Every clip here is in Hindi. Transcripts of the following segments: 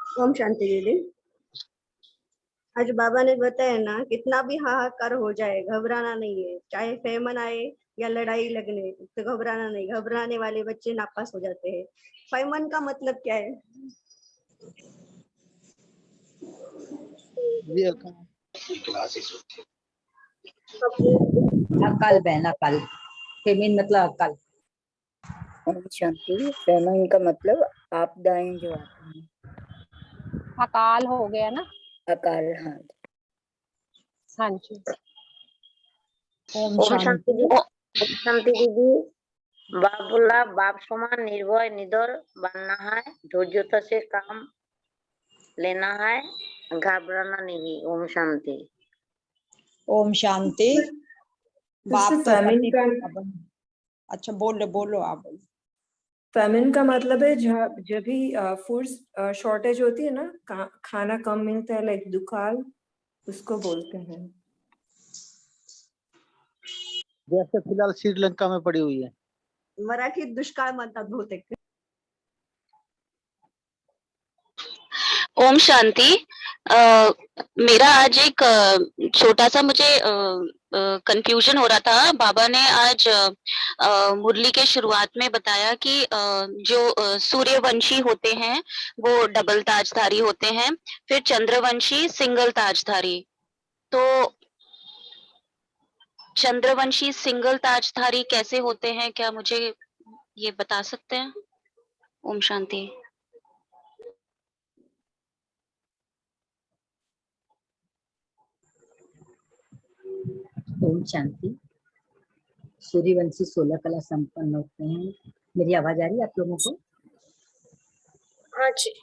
ओम शांति दीदी। आज बाबा ने बताया ना, कितना भी हाहाकार हो जाए घबराना नहीं है, चाहे फेमन आए या लड़ाई लगने तो घबराना नहीं। घबराने वाले बच्चे नापास हो जाते हैं। फेमन का मतलब क्या है? अकल बहन, अकल। फेमिन मतलब अकल। ओम शांति। फेमिन का मतलब आपदाएं जो आती हैं। अकाल हो गया ना, अकाल। हाँ हाँ जी। ओम शांति। ओम शांति दीदी। बाप बोला, बाप समान निर्भय निडर बनना है, धैर्यता से काम लेना है, घबराना नहीं। ओम शांति। ओम शांति। बाप तो फेमिन का, अच्छा बोलो आप। फेमिन का मतलब है जब भी फूड शॉर्टेज होती है ना, खाना कम मिलता है, लाइक दुकाल, उसको बोलते हैं। जैसे फिलहाल श्रीलंका में पड़ी हुई है। मराठीत दुष्काळ म्हणतात बहुतेक। ओम शांति। मेरा आज एक छोटा सा मुझे कंफ्यूजन हो रहा था। बाबा ने आज मुरली के शुरुआत में बताया कि जो सूर्यवंशी होते हैं वो डबल ताजधारी होते हैं, फिर चंद्रवंशी सिंगल ताजधारी। तो चंद्रवंशी सिंगल ताजधारी कैसे होते हैं, क्या मुझे ये बता सकते हैं? ओम शांति। ओम शांति। सूर्यवंशी 16 कला संपन्न होते हैं। मेरी आवाज आ रही है आप लोगों को? हाँ जी।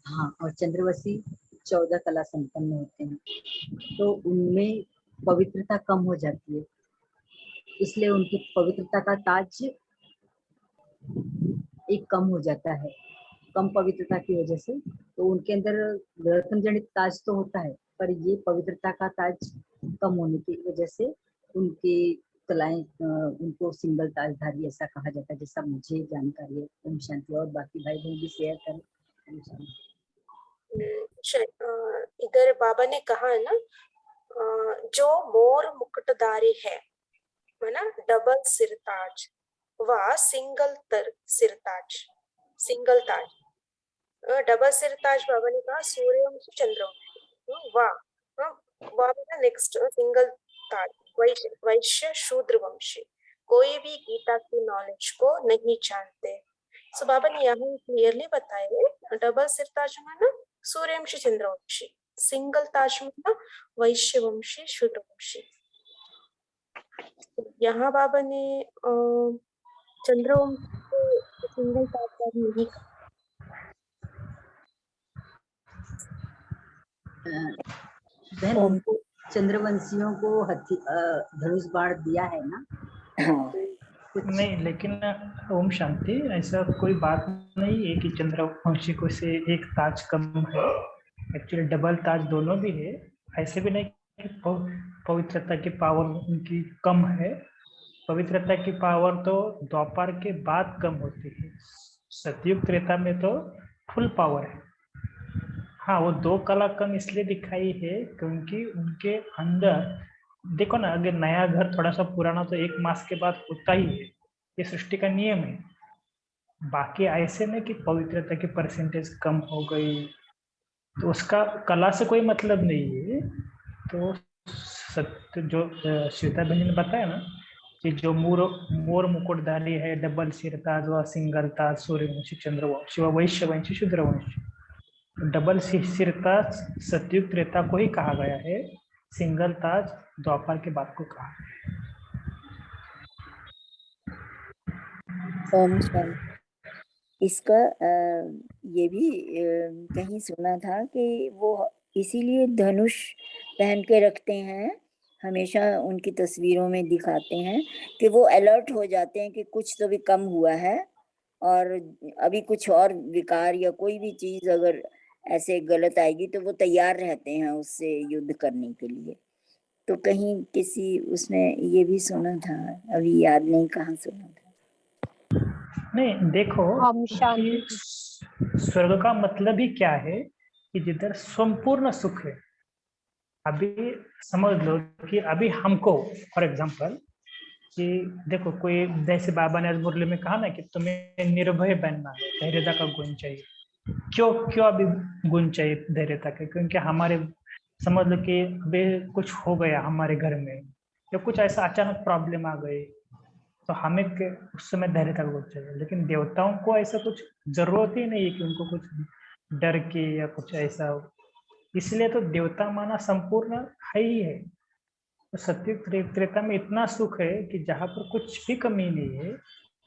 हाँ, और चंद्रवंशी 14 कला संपन्न होते हैं। तो उनमें पवित्रता कम हो जाती है, इसलिए उनकी पवित्रता का ताज एक कम हो जाता है। कम पवित्रता की वजह से तो उनके अंदर रत्न जनित ताज तो होता है, पर ये पवित्रता का ताज कम होने की वजह से उनकी कलाएं उनको सिंगल ताजधारी ऐसा कहा जाता है, जैसा मुझे जानकारी है। ओम शांति। और बाकी भाई बहन भी शेयर करें। इधर बाबा ने कहा है ना, जो मोर मुकुटधारी है ना, डबल सिरताज व सिंगल ताज। डबल सिरताज बाबा ने कहा सूर्यवंशी चंद्रवंशी। वाह नेक्स्ट सिंगल ताज वैश्य शूद्र वंशी। कोई भी गीता की नॉलेज को नहीं जानते। सो बाबा ने यहाँ क्लियरली बताया, डबल सिरताज में ना सूर्यवंशी चंद्रवंशी, सिंगल ताज में ना वैश्य वंशी शूद्र वंशी। यहाँ बाबा ने चंद्रवंशी को सिंगल ताज नहीं कहा। बहन, उनको चंद्रवंशियों को धनुष बाण दिया है ना? नहीं, लेकिन ओम शांति, ऐसा कोई बात नहीं है कि चंद्रवंशी को से एक ताज कम है। एक्चुअली डबल ताज दोनों भी है। ऐसे भी नहीं कि पवित्रता की पावर उनकी कम है। पवित्रता की पावर तो द्वापर के बाद कम होती है। सतयुग त्रेता में तो फुल पावर है। हाँ, वो 2 कला कम इसलिए दिखाई है क्योंकि उनके अंदर देखो ना, अगर नया घर थोड़ा सा पुराना तो 1 मास के बाद होता ही है, ये सृष्टि का नियम है। बाकी ऐसे में कि पवित्रता की परसेंटेज कम हो गई तो उसका कला से कोई मतलब नहीं है। तो सत्य जो श्वेता बहन ने बताया ना कि जो मोर मुकुटधारी है, डबल सिरताज व सिंगल ताज, सूर्यवंशी चंद्रवंशी व वैश्यवंशी शूद्रवंशी। डबल सिरताज सतयुग त्रेता को ही कहा गया है, सिंगल ताज द्वापर के बाद को कहा गया है। ओम शांति। इसका ये भी कहीं सुना था कि वो इसीलिए धनुष पहन के रखते हैं, हमेशा उनकी तस्वीरों में दिखाते हैं कि वो अलर्ट हो जाते हैं कि कुछ तो भी कम हुआ है और अभी कुछ और विकार या कोई भी चीज अगर ऐसे गलत आएगी तो वो तैयार रहते हैं उससे युद्ध करने के लिए। तो कहीं किसी उसमें ये भी सुना था, अभी याद नहीं कहाँ सुना था। नहीं देखो ओम शांति। कि स्वर्ग का मतलब ही क्या है कि जिधर संपूर्ण सुख है। अभी समझ लो कि अभी हमको फॉर एग्जांपल कि देखो कोई जैसे बाबा ने आज मुरली में कहा ना कि तुम्हें निर्भय बनना है, धैर्यता का गुण चाहिए। क्यों क्यों अभी गुण चाहिए धैर्यता का? क्योंकि हमारे समझ लो कि अभी कुछ हो गया हमारे घर में या कुछ ऐसा अचानक प्रॉब्लम आ गई, तो हमें उस समय धैर्यता का गुण चाहिए। लेकिन देवताओं को ऐसा कुछ जरूरत ही नहीं है कि उनको कुछ डर के या कुछ ऐसा हो। इसलिए तो देवता माना संपूर्ण है ही है। तो सत्युग त्रेता में इतना सुख है कि जहाँ पर कुछ भी कमी नहीं है,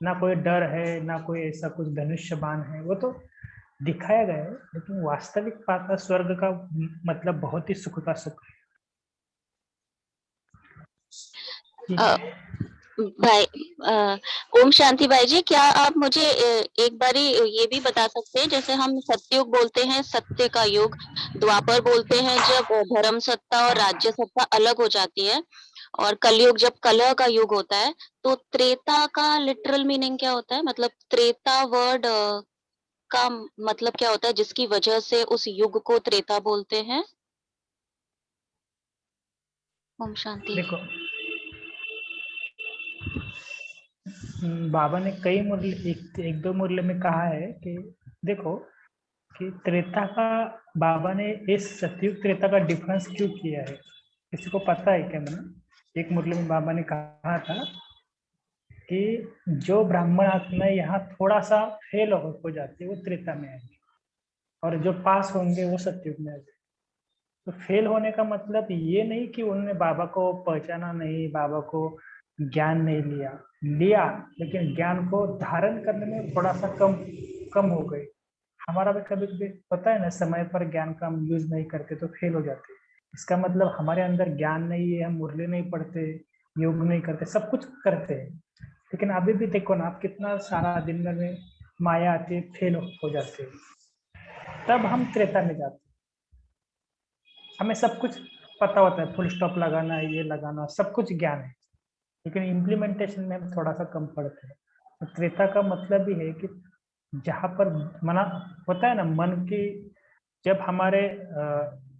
ना कोई डर है, ना कोई ऐसा कुछ धनुष्य बाण है, वो तो दिखाया गया है। लेकिन वास्तविक बात है, स्वर्ग का मतलब बहुत ही सुख का सुख है। ठीक अ, है। भाई ओम शांति भाई जी, क्या आप मुझे एक बारी ये भी बता सकते हैं, जैसे हम सत्युग बोलते हैं सत्य का युग, द्वापर बोलते हैं जब धर्म सत्ता और राज्य सत्ता अलग हो जाती है, और कलयुग जब कलह का युग होता है, तो त्रेता का लिटरल मीनिंग क्या होता है? मतलब त्रेता वर्ड का मतलब क्या होता है जिसकी वजह से उस युग को त्रेता बोलते हैं? ओम शांति। देखो बाबा ने कई मुरली एक दो मुरली में कहा है कि देखो कि त्रेता का, बाबा ने इस सतयुग त्रेता का डिफरेंस क्यों किया है, किसी को पता है क्या? मैंने एक मुरली में बाबा ने कहा था कि जो ब्राह्मण आत्मा यहाँ थोड़ा सा फेल हो जाती है वो त्रेता में आएगी, और जो पास होंगे वो सतयुग में आएंगे। तो फेल होने का मतलब ये नहीं कि उन्होंने बाबा को पहचाना नहीं, बाबा को ज्ञान नहीं लिया, लिया लेकिन ज्ञान को धारण करने में थोड़ा सा कम कम हो गई। हमारा भी कभी कभी पता है ना, समय पर ज्ञान का हम यूज नहीं करते तो फेल हो जाते। इसका मतलब हमारे अंदर ज्ञान नहीं है, हम मुरली नहीं पढ़ते, योग नहीं करते, सब कुछ करते हैं, लेकिन अभी भी देखो ना आप कितना सारा दिन भर में माया आती है, फेल हो जाते हैं, तब हम त्रेता में जाते हैं। हमें सब कुछ पता होता है, फुल स्टॉप लगाना, ये लगाना, सब कुछ ज्ञान है, लेकिन इम्प्लीमेंटेशन में हम थोड़ा सा कम पड़ते हैं। तो त्रेता का मतलब ही है कि जहाँ पर मना होता है ना, मन की जब हमारे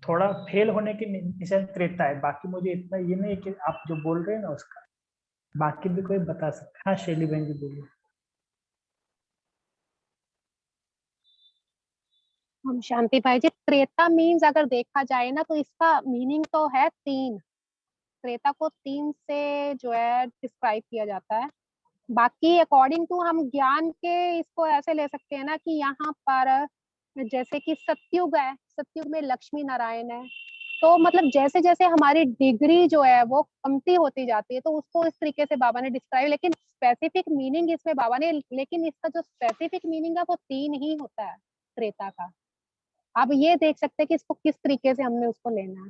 थोड़ा फेल होने की निशान त्रेता है। बाकी मुझे इतना ये नहीं कि आप जो बोल रहे हैं ना उसका, बाकी भी कोई बता सकता है। हाँ शैली बहन जी बोलिए। ओम शांति भाई जी, त्रेता मीन्स अगर देखा जाए ना तो इसका मीनिंग तो है तीन। त्रेता को तीन से जो है डिस्क्राइब किया जाता है। बाकी अकॉर्डिंग टू हम ज्ञान के इसको ऐसे ले सकते हैं ना कि यहाँ पर जैसे कि सतयुग है, सतयुग में लक्ष्मी नारायण है, तो मतलब जैसे जैसे हमारी डिग्री जो है वो कमती होती जाती है, तो उसको इस तरीके से बाबा ने डिस्क्राइब, लेकिन स्पेसिफिक मीनिंग इसमें बाबा ने, लेकिन इसका जो स्पेसिफिक मीनिंग है वो तीन ही होता है त्रेता का। आप ये देख सकते हैं कि इसको किस तरीके से हमने उसको लेना है।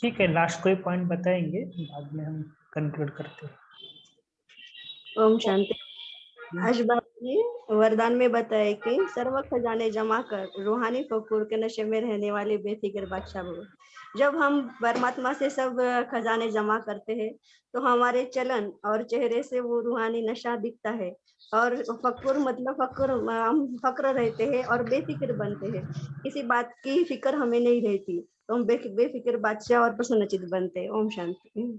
ठीक है, लास्ट कोई पॉइंट बताएंगे, बाद में हम कंक्लूड करते हैं। ओम शांति। आज बाबा ने वरदान में बताया कि सर्व खजाने जमा कर रूहानी फकूर के नशे में रहने वाले बेफिक्र बादशाह भव। जब हम परमात्मा से सब खजाने जमा करते हैं तो हमारे चलन और चेहरे से वो रूहानी नशा दिखता है, और फकूर मतलब फक्र, हम फक्र रहते हैं और बेफिक्र बनते हैं। किसी बात की फिक्र हमें नहीं रहती, तो हम बेफिक्र बादशाह और प्रसन्नचित बनते हैं। ओम शांति।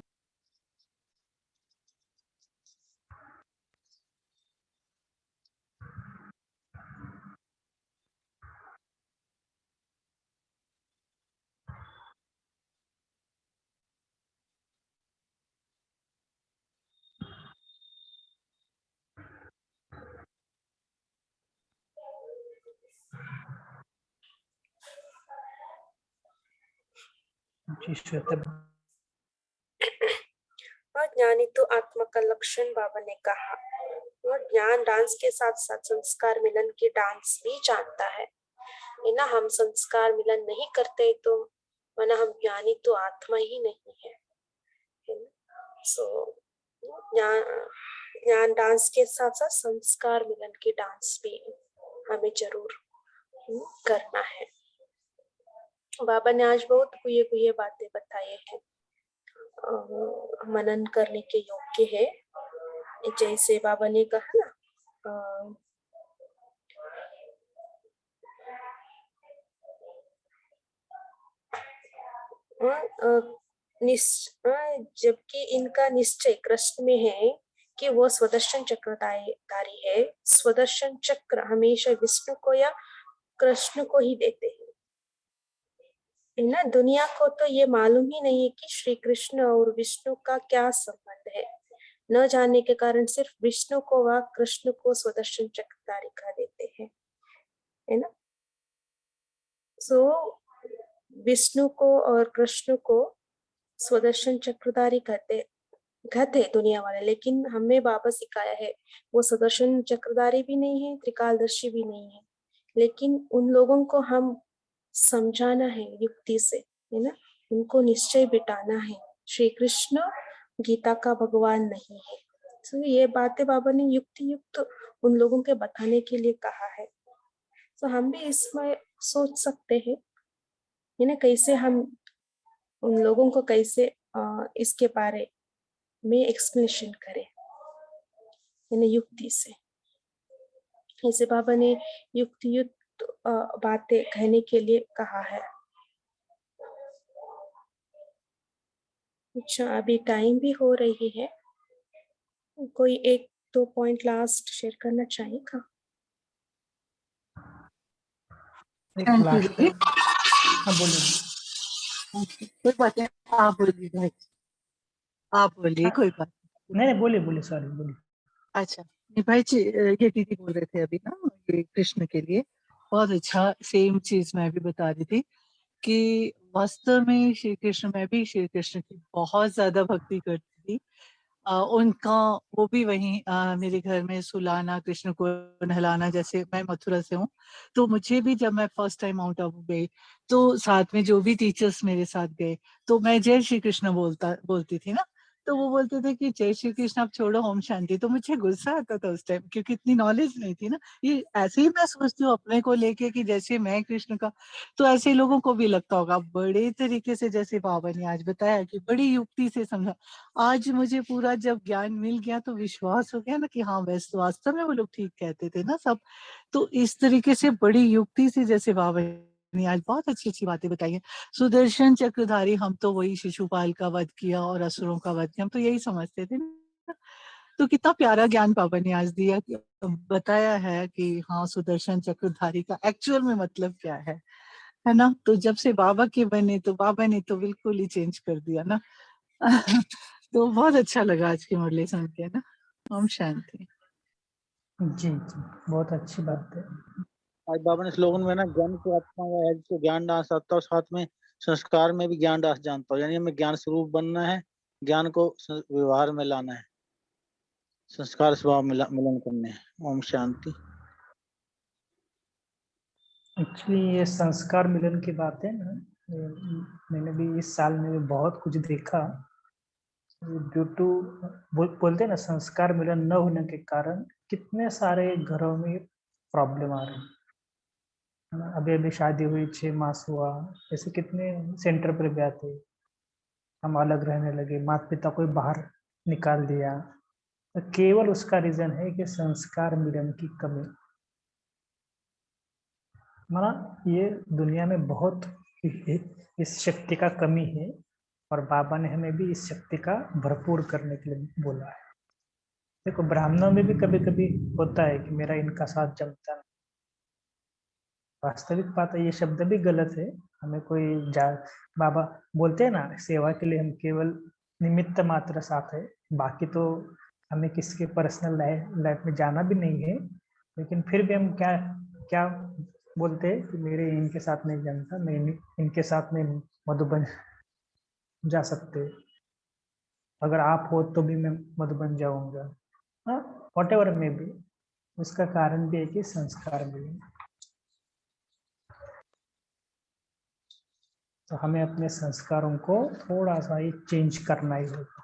जी श्वेता। और ज्ञानी तो आत्मा का लक्षण बाबा ने कहा। वह ज्ञान डांस के साथ साथ संस्कार मिलन के डांस भी जानता है। ना हम संस्कार मिलन नहीं करते तो वरना हम ज्ञानी तो आत्मा ही नहीं है। सो ज्ञान ज्ञान डांस के साथ साथ संस्कार मिलन की डांस भी हमें जरूर करना है। बाबा ने आज बहुत कुए बातें बताए हैं, मनन करने के योग्य है। जैसे बाबा ने कहा ना, जबकि इनका निश्चय कृष्ण में है कि वो स्वदर्शन चक्रधारी है। स्वदर्शन चक्र हमेशा विष्णु को या कृष्ण को ही देते हैं, है ना। दुनिया को तो ये मालूम ही नहीं है कि श्री कृष्ण और विष्णु का क्या संबंध है। न जानने के कारण सिर्फ विष्णु को व कृष्ण को स्वदर्शन चक्रधारी कह देते हैं, है ना। सो विष्णु को और कृष्ण को स्वदर्शन चक्रधारी कहते दुनिया वाले, लेकिन हमें बाबा सिखाया है वो स्वदर्शन चक्रधारी भी नहीं है, त्रिकालदर्शी भी नहीं है, लेकिन उन लोगों को हम समझाना है युक्ति से, है ना। उनको निश्चय बिठाना है श्री कृष्ण गीता का भगवान नहीं है। तो ये बातें बाबा ने युक्ति युक्त उन लोगों के बताने के लिए कहा है। तो हम भी इसमें सोच सकते हैं, है ना, कैसे हम उन लोगों को कैसे इसके बारे में एक्सप्लेनेशन करें, है ना, युक्ति से। ऐसे बाबा ने युक्ति युक्त बातें कहने के लिए कहा है। अच्छा, अभी टाइम भी हो रही है, कोई 1-2 पॉइंट लास्ट शेयर करना चाहेगा? लास्ट हाँ बोलिए। कोई बात नहीं, आप बोलिए भाई, आप बोलिए, कोई बात नहीं बोलिए सॉरी बोलिए। अच्छा नहीं भाई जी, ये दीदी बोल रहे थे अभी ना, ये कृष्ण के लिए बहुत अच्छा सेम चीज मैं भी बता रही थी कि वास्तव में श्री कृष्ण, मैं भी श्री कृष्ण की बहुत ज्यादा भक्ति करती थी। उनका वो भी वहीं मेरे घर में सुलाना, कृष्ण को नहलाना। जैसे मैं मथुरा से हूँ, तो मुझे भी जब मैं फर्स्ट टाइम माउंट आबू गई तो साथ में जो भी टीचर्स मेरे साथ गए तो मैं जय श्री कृष्ण बोलती थी ना, तो वो बोलते थे कि जय श्री कृष्ण आप छोड़ो ओम शांति। तो मुझे गुस्सा आता था उस टाइम, क्योंकि इतनी नॉलेज नहीं थी ना। ये ऐसे ही मैं सोचती हूँ अपने को लेके कि जैसे मैं कृष्ण का, तो ऐसे लोगों को भी लगता होगा। बड़े तरीके से जैसे बाबा ने आज बताया कि बड़ी युक्ति से समझा, आज मुझे पूरा जब ज्ञान मिल गया तो विश्वास हो गया ना कि हाँ वैसे वास्तव में वो लोग ठीक कहते थे ना सब। तो इस तरीके से बड़ी युक्ति से जैसे बाबा ने आज बहुत अच्छी अच्छी बातें बताई हैं। सुदर्शन चक्रधारी, हम तो वही शिशुपाल का वध किया और असुरों का वध किया, हम तो यही समझते थे ना। तो कितना प्यारा ज्ञान बाबा ने आज दिया, बताया है कि हाँ सुदर्शन चक्रधारी का एक्चुअल में मतलब क्या है ना। तो जब से बाबा के बने तो बाबा ने तो बिल्कुल ही चेंज कर दिया ना। तो बहुत अच्छा लगा आज की मुरली सुन के ना। ओम शांति। जी बहुत अच्छी बात है। आज बाबा ने स्लोगन में ना, ज्ञान को आत्मा है जिसको ज्ञान डांस आता हो, साथ में संस्कार में भी ज्ञान डांस जानता हो। यानी हमें ज्ञान स्वरूप बनना है, ज्ञान को व्यवहार में लाना है, संस्कार स्वभाव मिलन करने हैं। ओम शांति। एक्चुअली ये संस्कार मिलन की बात है ना, मैंने भी इस साल में भी बहुत कुछ देखा। ड्यू टू बोलते हैं ना, संस्कार मिलन न होने के कारण कितने सारे घरों में प्रॉब्लम आ रही है। अभी अभी शादी हुई, 6 मास हुआ, ऐसे कितने सेंटर पर भी आते, हम अलग रहने लगे, माता पिता को बाहर निकाल दिया। तो केवल उसका रीजन है कि संस्कार मिलन की कमी। माना ये दुनिया में बहुत इस शक्ति का कमी है, और बाबा ने हमें भी इस शक्ति का भरपूर करने के लिए बोला है। देखो ब्राह्मणों में भी कभी कभी होता है कि मेरा इनका साथ जमता नहीं। वास्तविक बात है, ये शब्द भी गलत है। हमें कोई बाबा बोलते हैं ना, सेवा के लिए हम केवल निमित्त मात्र साथ है, बाकी तो हमें किसके पर्सनल लाइफ में जाना भी नहीं है। लेकिन फिर भी हम क्या क्या बोलते हैं कि मेरे इनके साथ नहीं जमता, मैं इनके साथ नहीं मधुबन जा सकते, अगर आप हो तो भी मैं मधुबन जाऊंगा। हाँ, वॉट एवर में भी, उसका कारण भी है कि संस्कार मिले। तो हमें अपने संस्कारों को थोड़ा सा ही चेंज करना ही होगा।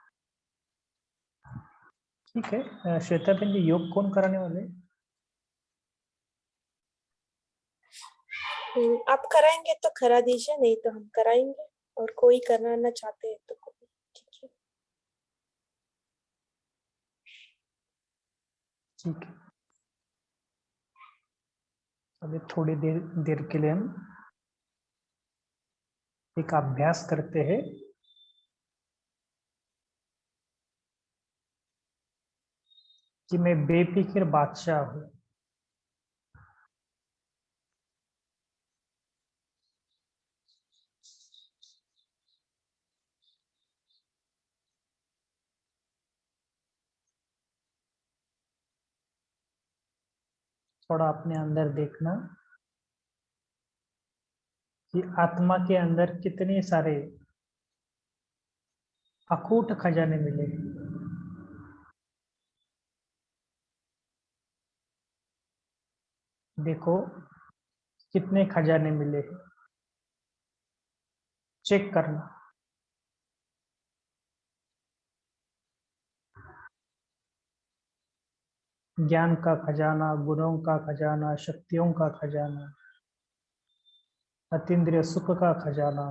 ठीक है। श्वेता बहन जी, योग कौन कराने वाले? आप कराएंगे तो करा दीजिए, नहीं तो हम कराएंगे, और कोई कराना चाहते हैं तो कोई, ठीक है। ठीक है, अभी थोड़ी देर देर के लिए हम एक अभ्यास करते हैं। कि मैं बेफिक्र बादशाह हूँ। थोड़ा अपने अंदर देखना कि आत्मा के अंदर कितने सारे अकूट खजाने मिले हैं। देखो कितने खजाने मिले हैं, चेक करना। ज्ञान का खजाना, गुणों का खजाना, शक्तियों का खजाना, अतीन्द्रिय सुख का खजाना,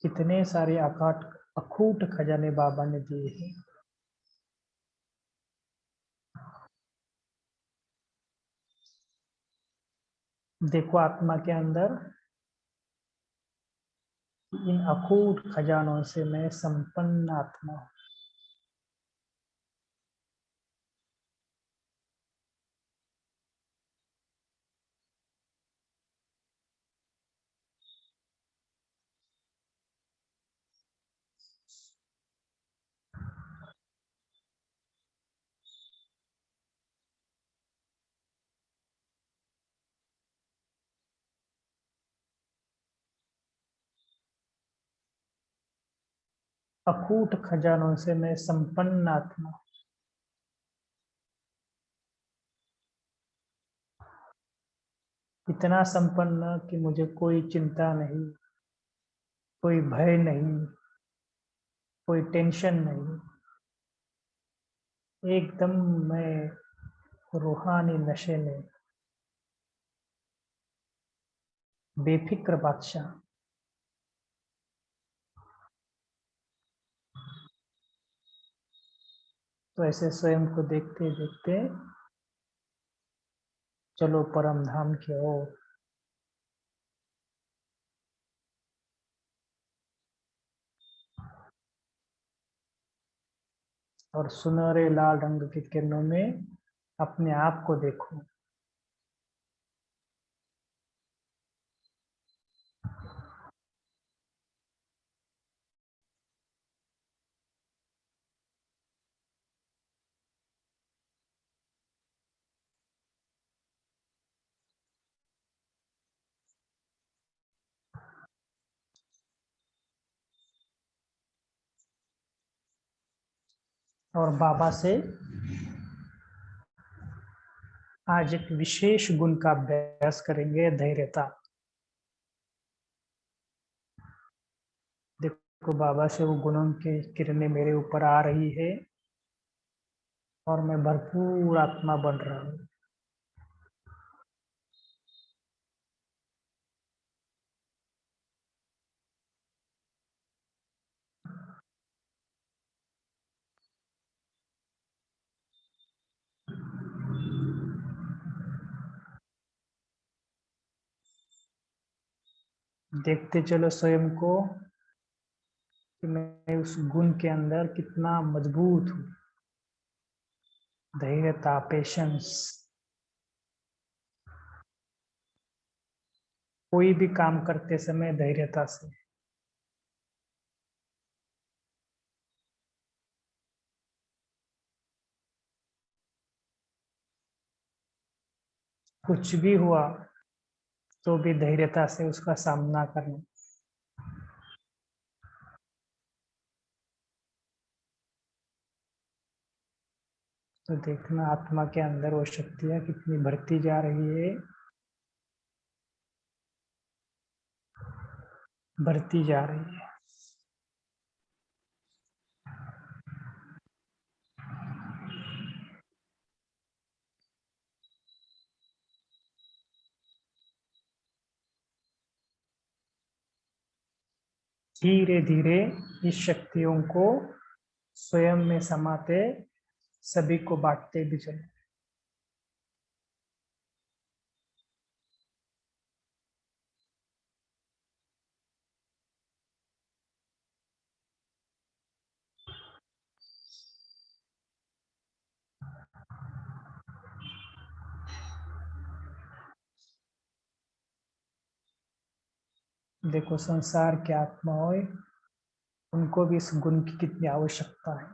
कितने सारे अखूट खजाने बाबा ने दिए हैं। देखो आत्मा के अंदर, इन अखूट खजानों से मैं संपन्न आत्मा हूँ। अकूट खजानों से मैं संपन्न आत्मा, इतना संपन्न कि मुझे कोई चिंता नहीं, कोई भय नहीं, कोई टेंशन नहीं। एकदम मैं रूहानी नशे में, बेफिक्र बादशाह। तो ऐसे स्वयं को देखते देखते चलो परम धाम की ओर। और सुनहरे लाल रंग की किरणों में अपने आप को देखो। और बाबा से आज एक विशेष गुण का अभ्यास करेंगे, धैर्यता। देखो बाबा से वो गुणों की किरणें मेरे ऊपर आ रही है और मैं भरपूर आत्मा बन रहा हूँ। देखते चलो स्वयं को कि मैं उस गुण के अंदर कितना मजबूत हूँ। धैर्यता, पेशेंस। कोई भी काम करते समय धैर्यता से। कुछ भी हुआ तो भी धैर्यता से उसका सामना करना। तो देखना आत्मा के अंदर वो शक्तियाँ कितनी बढ़ती जा रही है, बढ़ती जा रही है। धीरे धीरे इस शक्तियों को स्वयं में समाते सभी को बांटते भी चलो। देखो संसार की आत्माएं, उनको भी इस गुण की कितनी आवश्यकता है।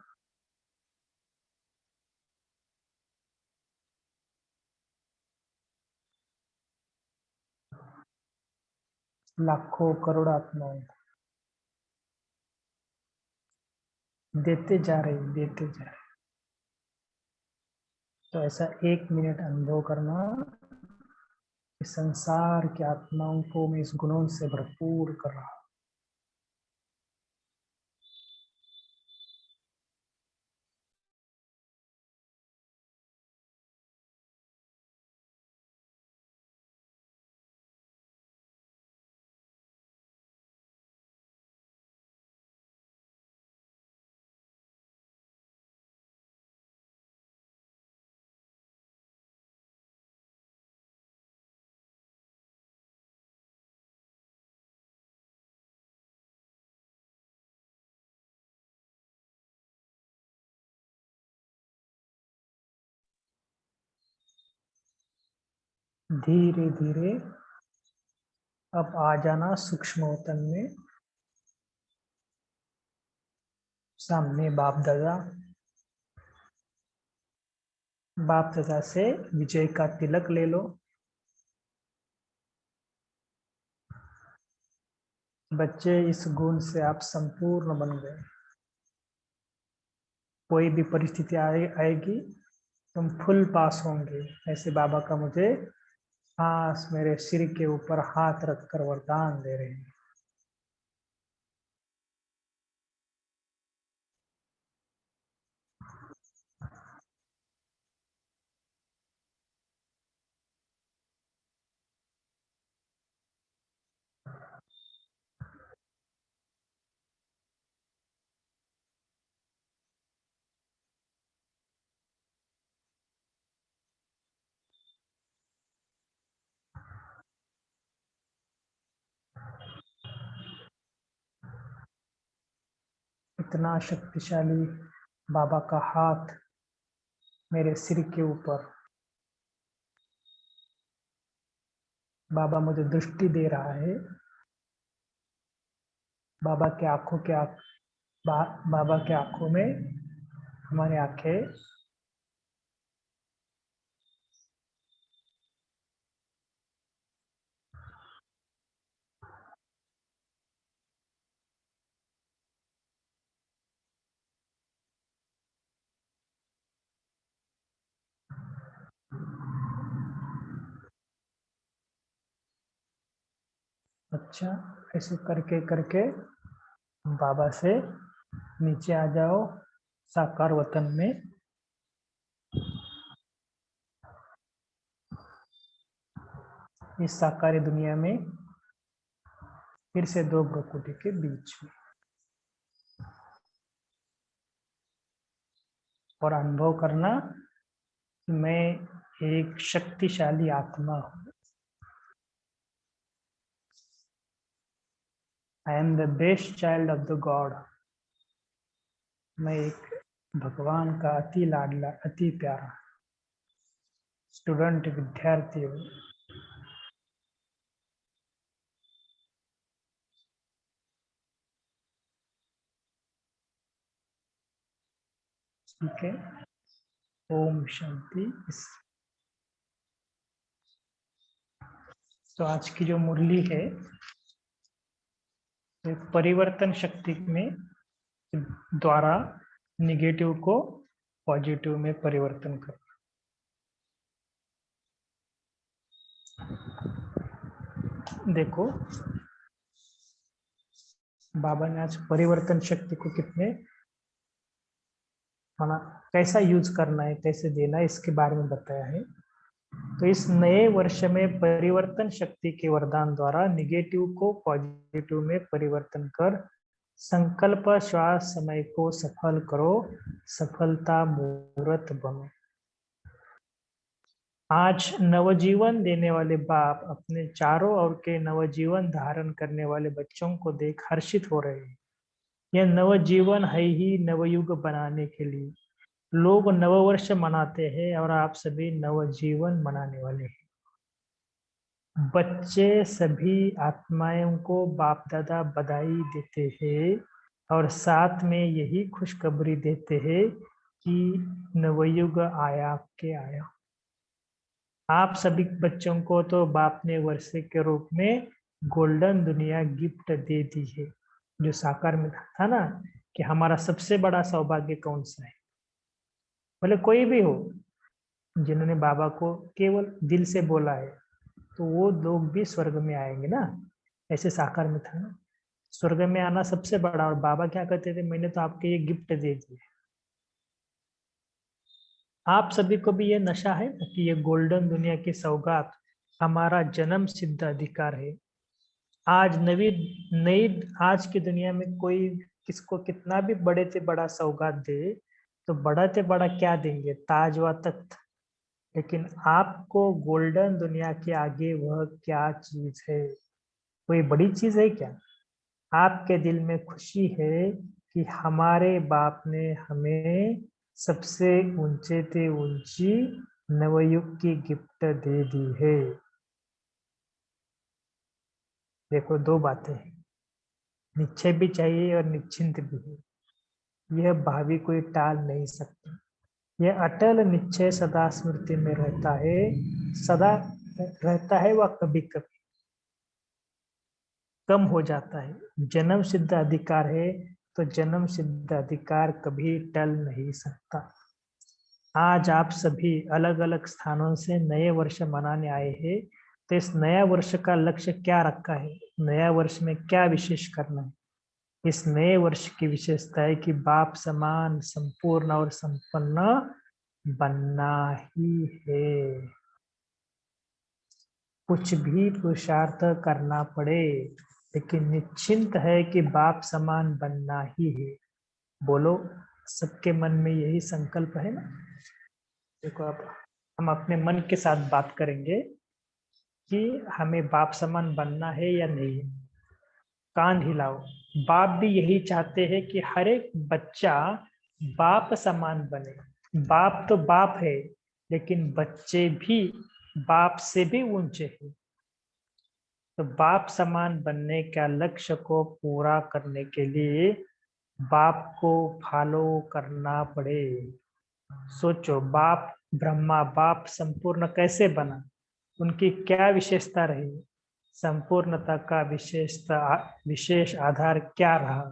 लाखों करोड़ आत्माओं को देते जा रहे। तो ऐसा 1 मिनट अनुभव करना कि संसार की आत्माओं को मैं इस गुणों से भरपूर कर रहा हूं। धीरे धीरे अब आ जाना सूक्ष्म वतन में। सामने बाप दादा से विजय का तिलक ले लो। बच्चे, इस गुण से आप संपूर्ण बन गए। कोई भी परिस्थिति आएगी तुम फुल पास होंगे। ऐसे बाबा का मुझे पास मेरे सिर के ऊपर हाथ रखकर वरदान दे रहे हैं। इतना शक्तिशाली बाबा का हाथ मेरे सिर के ऊपर। बाबा मुझे दृष्टि दे रहा है। बाबा के बाबा के आंखों में हमारी आंखें। अच्छा, ऐसे करके करके बाबा से नीचे आ जाओ साकार वतन में। इस साकारी दुनिया में फिर से 2 भ्रुकुटी के बीच में, और अनुभव करना कि मैं एक शक्तिशाली आत्मा हूं। I am the best child of the God. मैं एक भगवान का अति लाडला, अति प्यारा स्टूडेंट, विद्यार्थी हूँ। ठीक है, ओम शांति। तो आज की जो मुरली है, परिवर्तन शक्ति में द्वारा निगेटिव को पॉजिटिव में परिवर्तन कर। देखो बाबा ने आज परिवर्तन शक्ति को कैसा यूज करना है, कैसे देना है, इसके बारे में बताया है। तो इस नए वर्ष में परिवर्तन शक्ति के वरदान द्वारा निगेटिव को पॉजिटिव में परिवर्तन कर संकल्प श्वास समय को सफल करो, सफलता मूर्त बनो। आज नवजीवन देने वाले बाप अपने चारों ओर के नवजीवन धारण करने वाले बच्चों को देख हर्षित हो रहे हैं। यह नवजीवन है ही नवयुग बनाने के लिए। लोग नववर्ष मनाते हैं और आप सभी नवजीवन मनाने वाले हैं। बच्चे सभी आत्माओं को बाप दादा बधाई देते हैं और साथ में यही खुशखबरी देते हैं कि नवयुग आया के आया। आप सभी बच्चों को तो बाप ने वर्षे के रूप में गोल्डन दुनिया गिफ्ट दे दी है। जो साकार में था ना कि हमारा सबसे बड़ा सौभाग्य कौन सा है, भले कोई भी हो, जिन्होंने बाबा को केवल दिल से बोला है तो वो लोग भी स्वर्ग में आएंगे ना। ऐसे साकार में था ना, स्वर्ग में आना सबसे बड़ा। और बाबा क्या कहते थे, मैंने तो आपके ये गिफ्ट दे दिए। आप सभी को भी ये नशा है कि ये गोल्डन दुनिया की सौगात हमारा जन्म सिद्ध अधिकार है। आज नई आज की दुनिया में कोई किसको कितना भी बड़े से बड़ा सौगात दे तो बड़ा से बड़ा क्या देंगे, ताज व तख्त। लेकिन आपको गोल्डन दुनिया के आगे वह क्या चीज है, कोई बड़ी चीज है क्या? आपके दिल में खुशी है कि हमारे बाप ने हमें सबसे ऊंचे से ऊंची नवयुग की गिफ्ट दे दी है। देखो दो बातें, निश्चय भी चाहिए और निश्चिंत भी है। यह भावी कोई टाल नहीं सकता। यह अटल निश्चय सदा स्मृति में रहता है, सदा रहता है, वह कभी कभी कम हो जाता है। जन्म सिद्ध अधिकार है तो जन्म सिद्ध अधिकार कभी टल नहीं सकता। आज आप सभी अलग अलग स्थानों से नए वर्ष मनाने आए हैं, तो इस नया वर्ष का लक्ष्य क्या रखा है, नया वर्ष में क्या विशेष करना है? इस नए वर्ष की विशेषता है कि बाप समान संपूर्ण और संपन्न बनना ही है। कुछ भी पुरुषार्थ करना पड़े लेकिन निश्चिंत है कि बाप समान बनना ही है। बोलो, सबके मन में यही संकल्प है ना? देखो अब हम अपने मन के साथ बात करेंगे कि हमें बाप समान बनना है या नहीं। कान हिलाओ। बाप भी यही चाहते हैं कि हर एक बच्चा बाप समान बने। बाप तो बाप है लेकिन बच्चे भी बाप से भी ऊंचे हैं। तो बाप समान बनने का लक्ष्य को पूरा करने के लिए बाप को फॉलो करना पड़े। सोचो, बाप ब्रह्मा बाप संपूर्ण कैसे बना, उनकी क्या विशेषता रही, संपूर्णता का विशेष आधार क्या रहा?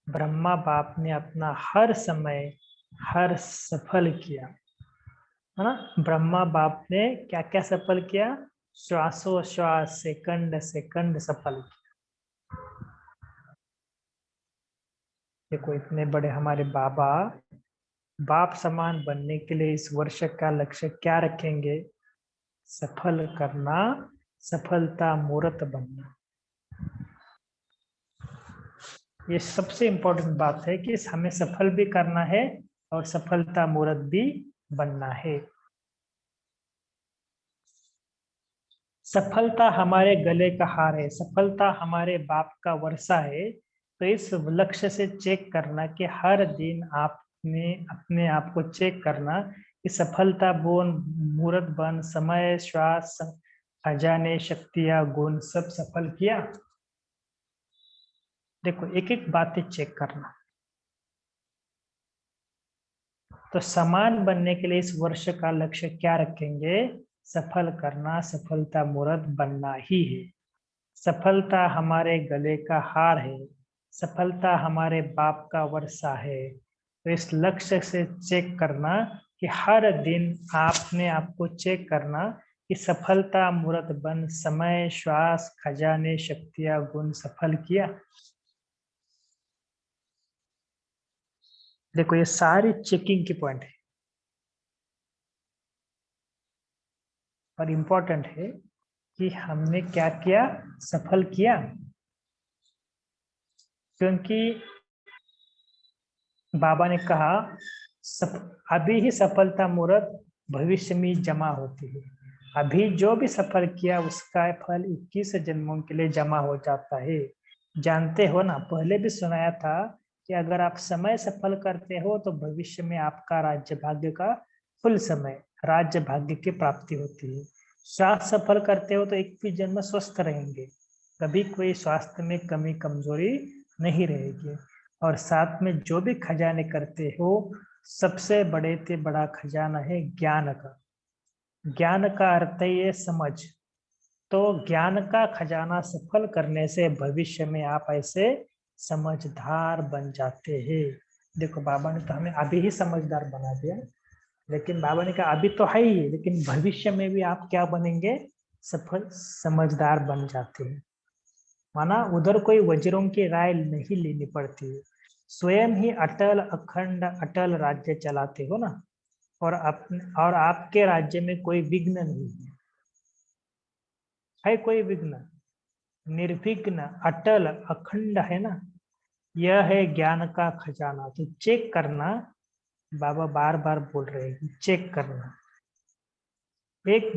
ब्रह्मा बाप ने अपना हर समय हर सफल किया है ना। ब्रह्मा बाप ने क्या क्या सफल किया, श्वासोश्वास सेकंड सेकंड सफल किया। देखो इतने बड़े हमारे बाबा बाप समान बनने के लिए इस वर्ष का लक्ष्य क्या रखेंगे? सफल करना, सफलता मूर्त बनना। ये सबसे इम्पोर्टेंट बात है कि हमें सफल भी करना है और सफलता मूर्त भी बनना है। सफलता हमारे गले का हार है, सफलता हमारे बाप का वर्षा है। तो इस लक्ष्य से चेक करना कि हर दिन आपने अपने आप को चेक करना कि सफलता बोन मूर्त बन समय श्वास खजाने शक्तियां गुण सब सफल किया। देखो एक एक बातें चेक करना। तो समान बनने के लिए इस वर्ष का लक्ष्य क्या रखेंगे? सफल करना, सफलता मूर्त बनना ही है। सफलता हमारे गले का हार है, सफलता हमारे बाप का वर्षा है। तो इस लक्ष्य से चेक करना कि हर दिन आपने आपको चेक करना कि सफलता मूर्त बन समय श्वास खजाने शक्तियां गुण सफल किया। देखो ये सारी चेकिंग की पॉइंट है और इम्पोर्टेंट है कि हमने क्या किया, सफल किया। क्योंकि बाबा ने कहा अभी ही सफलता मुहूर्त भविष्य में जमा होती है। अभी जो भी सफल किया उसका फल 21 जन्मों के लिए जमा हो जाता है। जानते हो ना, पहले भी सुनाया था कि अगर आप समय सफल करते हो तो भविष्य में आपका राज्य भाग्य का फुल समय राज्य भाग्य की प्राप्ति होती है। स्वास्थ्य सफल करते हो तो 21 जन्म स्वस्थ रहेंगे, कभी कोई स्वास्थ्य में कमी कमजोरी नहीं रहेगी। और साथ में जो भी खजाने करते हो, सबसे बड़े से बड़ा खजाना है ज्ञान का। ज्ञान का अर्थ है समझ। तो ज्ञान का खजाना सफल करने से भविष्य में आप ऐसे समझदार बन जाते हैं। देखो, बाबा ने तो हमें अभी ही समझदार बना दिया, लेकिन बाबा ने कहा अभी तो है ही, लेकिन भविष्य में भी आप क्या बनेंगे? सफल समझदार बन जाते हैं। माना उधर कोई वज्रों की राय नहीं लेनी पड़ती है, स्वयं ही अटल अखंड अटल राज्य चलाते हो ना। और आपके राज्य में कोई विघ्न नहीं है कोई विघ्न, निर्विघ्न अटल अखंड है ना। यह है ज्ञान का खजाना। तो चेक करना, बाबा बार बार बोल रहे हैं चेक करना। एक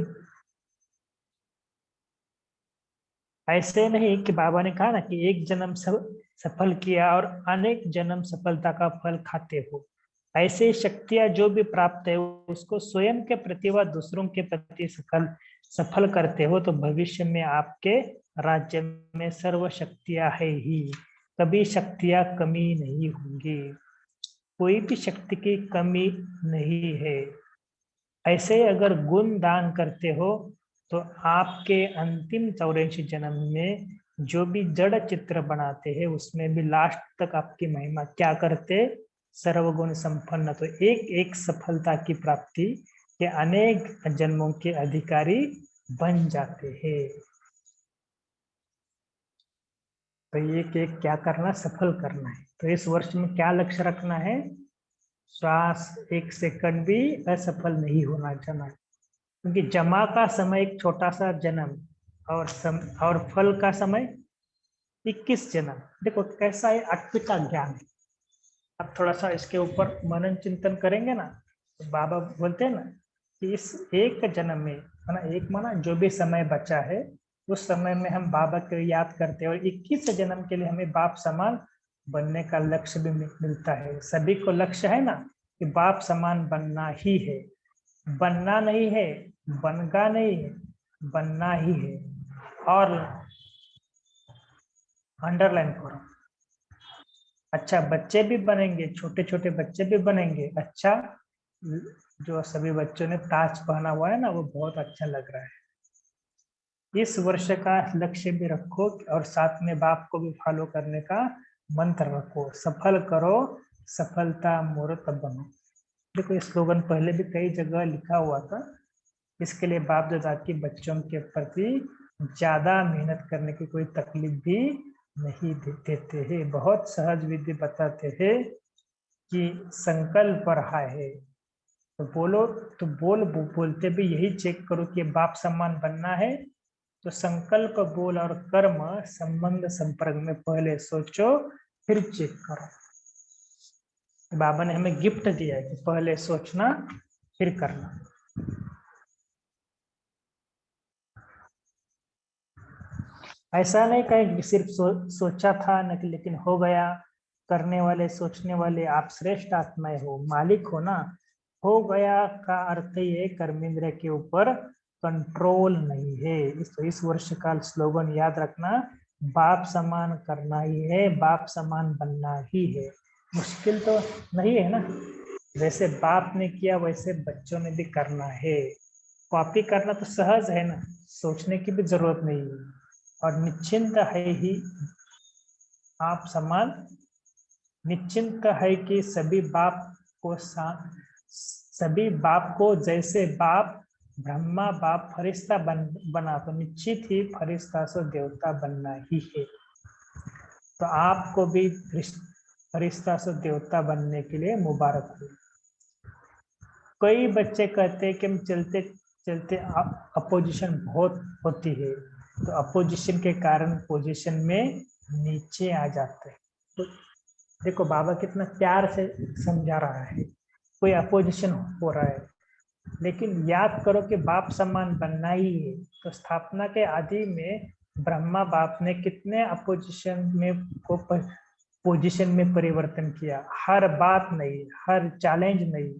ऐसे नहीं कि बाबा ने कहा ना कि एक जन्म सफल किया और अनेक जन्म सफलता का फल खाते हो। ऐसे शक्तियां जो भी प्राप्त है उसको स्वयं के प्रति व दूसरों के प्रति सफल करते हो तो भविष्य में आपके राज्य में सर्व शक्तियां है ही, कभी शक्तियां कमी नहीं होंगी, कोई भी शक्ति की कमी नहीं है। ऐसे अगर गुण दान करते हो तो आपके अंतिम 84 जन्म में जो भी जड़ चित्र बनाते हैं उसमें भी लास्ट तक आपकी महिमा क्या करते? सर्वगुण संपन्न। तो एक एक सफलता की प्राप्ति के अनेक जन्मों के अधिकारी बन जाते हैं। तो एक एक क्या करना? सफल करना है। तो इस वर्ष में क्या लक्ष्य रखना है? श्वास 1 सेकंड भी असफल नहीं होना चाहिए, क्योंकि जमा का समय एक छोटा सा जन्म और फल का समय 21 जन्म। देखो कैसा है, अटपिता ज्ञान है। अब थोड़ा सा इसके ऊपर मनन चिंतन करेंगे ना, तो बाबा बोलते हैं ना कि इस एक जन्म में ना, एक माना जो भी समय बचा है उस समय में हम बाबा को याद करते हैं और 21 जन्म के लिए हमें बाप समान बनने का लक्ष्य भी मिलता है। सभी को लक्ष्य है ना कि बाप समान बनना ही है, बनना नहीं है, बनगा नहीं है, बनना ही है। और अंडरलाइन करो, अच्छा बच्चे भी बनेंगे, छोटे छोटे बच्चे भी बनेंगे। अच्छा, जो सभी बच्चों ने ताज पहना हुआ है ना, वो बहुत अच्छा लग रहा है। इस वर्ष का लक्ष्य भी रखो और साथ में बाप को भी फॉलो करने का मंत्र रखो। सफल करो, सफलता मुहूर्त बनो। देखो ये स्लोगन पहले भी कई जगह लिखा हुआ था। इसके लिए बाप दादा की बच्चों के प्रति ज्यादा मेहनत करने की कोई तकलीफ भी नहीं देते हैं। बहुत सहज विधि बताते हैं कि संकल्प रहा है तो बोलो, तो बोलते भी यही चेक करो कि बाप सम्मान बनना है। तो संकल्प, बोल और कर्म संबंध संपर्क में पहले सोचो फिर चेक करो। बाबा ने हमें गिफ्ट दिया है कि पहले सोचना फिर करना। ऐसा नहीं कहीं सिर्फ सोचा था न, लेकिन हो गया। करने वाले, सोचने वाले आप श्रेष्ठ आत्माएं हो, मालिक हो ना। हो गया का अर्थ ये कर्मेंद्र के ऊपर कंट्रोल नहीं है। इस वर्ष का स्लोगन याद रखना, बाप समान करना ही है, बाप समान बनना ही है। मुश्किल तो नहीं है ना, जैसे बाप ने किया वैसे बच्चों ने भी करना है। कॉपी करना तो सहज है ना, सोचने की भी जरूरत नहीं है। और निश्चिंत है ही आप समान, निश्चिंत है कि सभी बाप को जैसे बाप ब्रह्मा बाप फरिश्ता बना, तो निश्चित ही फरिश्ता से देवता बनना ही है। तो आपको भी फरिश्ता से देवता बनने के लिए मुबारक हो। कई बच्चे कहते हैं कि हम चलते चलते अपोजिशन बहुत होती है, तो अपोजिशन के कारण पोजीशन में नीचे आ जाते हैं। तो देखो बाबा कितना प्यार से समझा रहा है, कोई अपोजिशन हो रहा है, लेकिन याद करो कि बाप समान बनना ही है। तो स्थापना के आदि में ब्रह्मा बाप ने कितने अपोजिशन में को पोजीशन में परिवर्तन किया, हर बात नहीं, हर चैलेंज नहीं,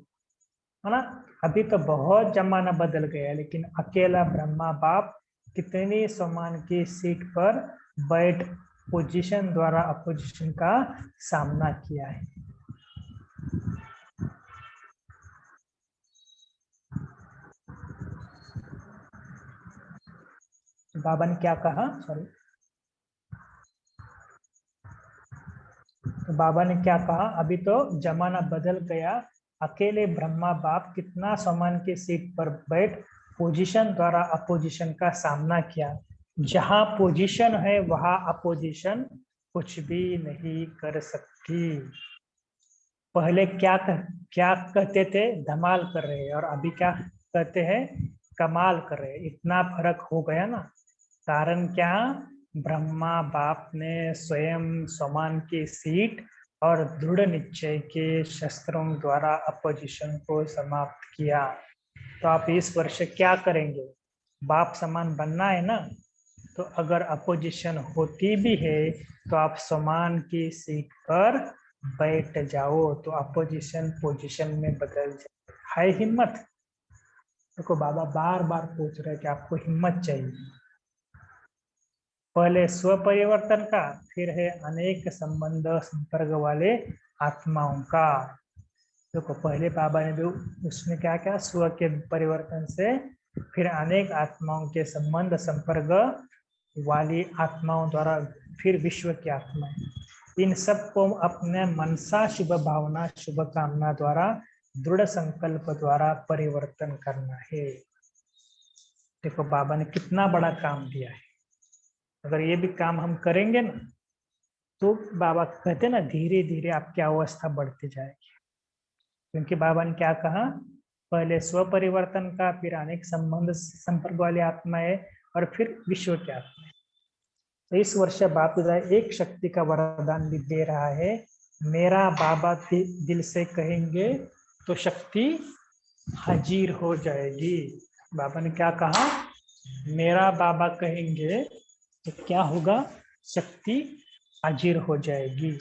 है ना। अभी तो बहुत जमाना बदल गया, लेकिन अकेला ब्रह्मा बाप कितनी समान की सीट पर बैठ पोजीशन द्वारा अपोजिशन का सामना किया है। बाबा ने क्या कहा, सॉरी, तो बाबा ने क्या कहा, अभी तो जमाना बदल गया, अकेले ब्रह्मा बाप कितना समान की सीट पर बैठ पोजीशन द्वारा अपोजिशन का सामना किया। जहां पोजीशन है वहां अपोजिशन कुछ भी नहीं कर सकती। पहले क्या कहते थे, धमाल कर रहे हैं, और अभी क्या कहते हैं, कमाल कर रहे हैं। इतना फर्क हो गया ना। कारण क्या, ब्रह्मा बाप ने स्वयं समान की सीट और दृढ़ निश्चय के शस्त्रों द्वारा अपोजिशन को समाप्त किया। तो आप इस वर्ष क्या करेंगे, बाप समान बनना है ना। तो अगर अपोजिशन होती भी है तो आप समान की सीट पर बैठ जाओ, तो अपोजिशन पोजीशन में बदल जाए। है हिम्मत। देखो बाबा बार बार पूछ रहे हैं कि आपको हिम्मत चाहिए। पहले स्व परिवर्तन का, फिर है अनेक संबंध संपर्क वाले आत्माओं का। देखो पहले बाबा ने भी उसमें क्या क्या, स्व के परिवर्तन से फिर अनेक आत्माओं के संबंध संपर्क वाली आत्माओं द्वारा फिर विश्व की आत्माएं, इन सबको अपने मनसा शुभ भावना शुभ कामना द्वारा दृढ़ संकल्प द्वारा परिवर्तन करना है। देखो बाबा ने कितना बड़ा काम दिया है। अगर ये भी काम हम करेंगे ना, तो बाबा कहते ना धीरे धीरे आपकी अवस्था बढ़ती जाएगी। क्योंकि बाबा ने क्या कहा, पहले स्व परिवर्तन का, फिर अनेक संबंध संपर्क वाली आत्माएं, और फिर विश्व की आत्माएं। तो इस वर्ष बाप एक शक्ति का वरदान भी दे रहा है। मेरा बाबा दिल से कहेंगे तो शक्ति हाजिर हो जाएगी। बाबा ने क्या कहा, मेरा बाबा कहेंगे तो क्या होगा, शक्ति हाजिर हो जाएगी।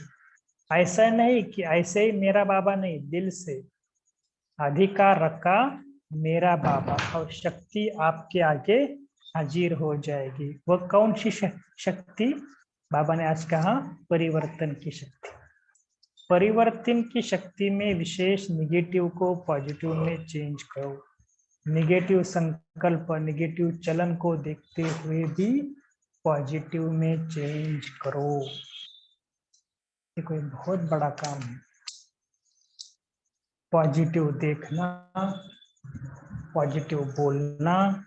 ऐसा नहीं कि ऐसे ही मेरा बाबा नहीं, दिल से अधिकार रखा मेरा बाबा, और शक्ति आपके आगे हाजिर हो जाएगी। वह कौन सी शक्ति, बाबा ने आज कहा परिवर्तन की शक्ति। परिवर्तन की शक्ति में विशेष निगेटिव को पॉजिटिव में चेंज करो। निगेटिव संकल्प, निगेटिव चलन को देखते हुए भी पॉजिटिव में चेंज करो। ये कोई बहुत बड़ा काम है। पॉजिटिव देखना, पॉजिटिव बोलना,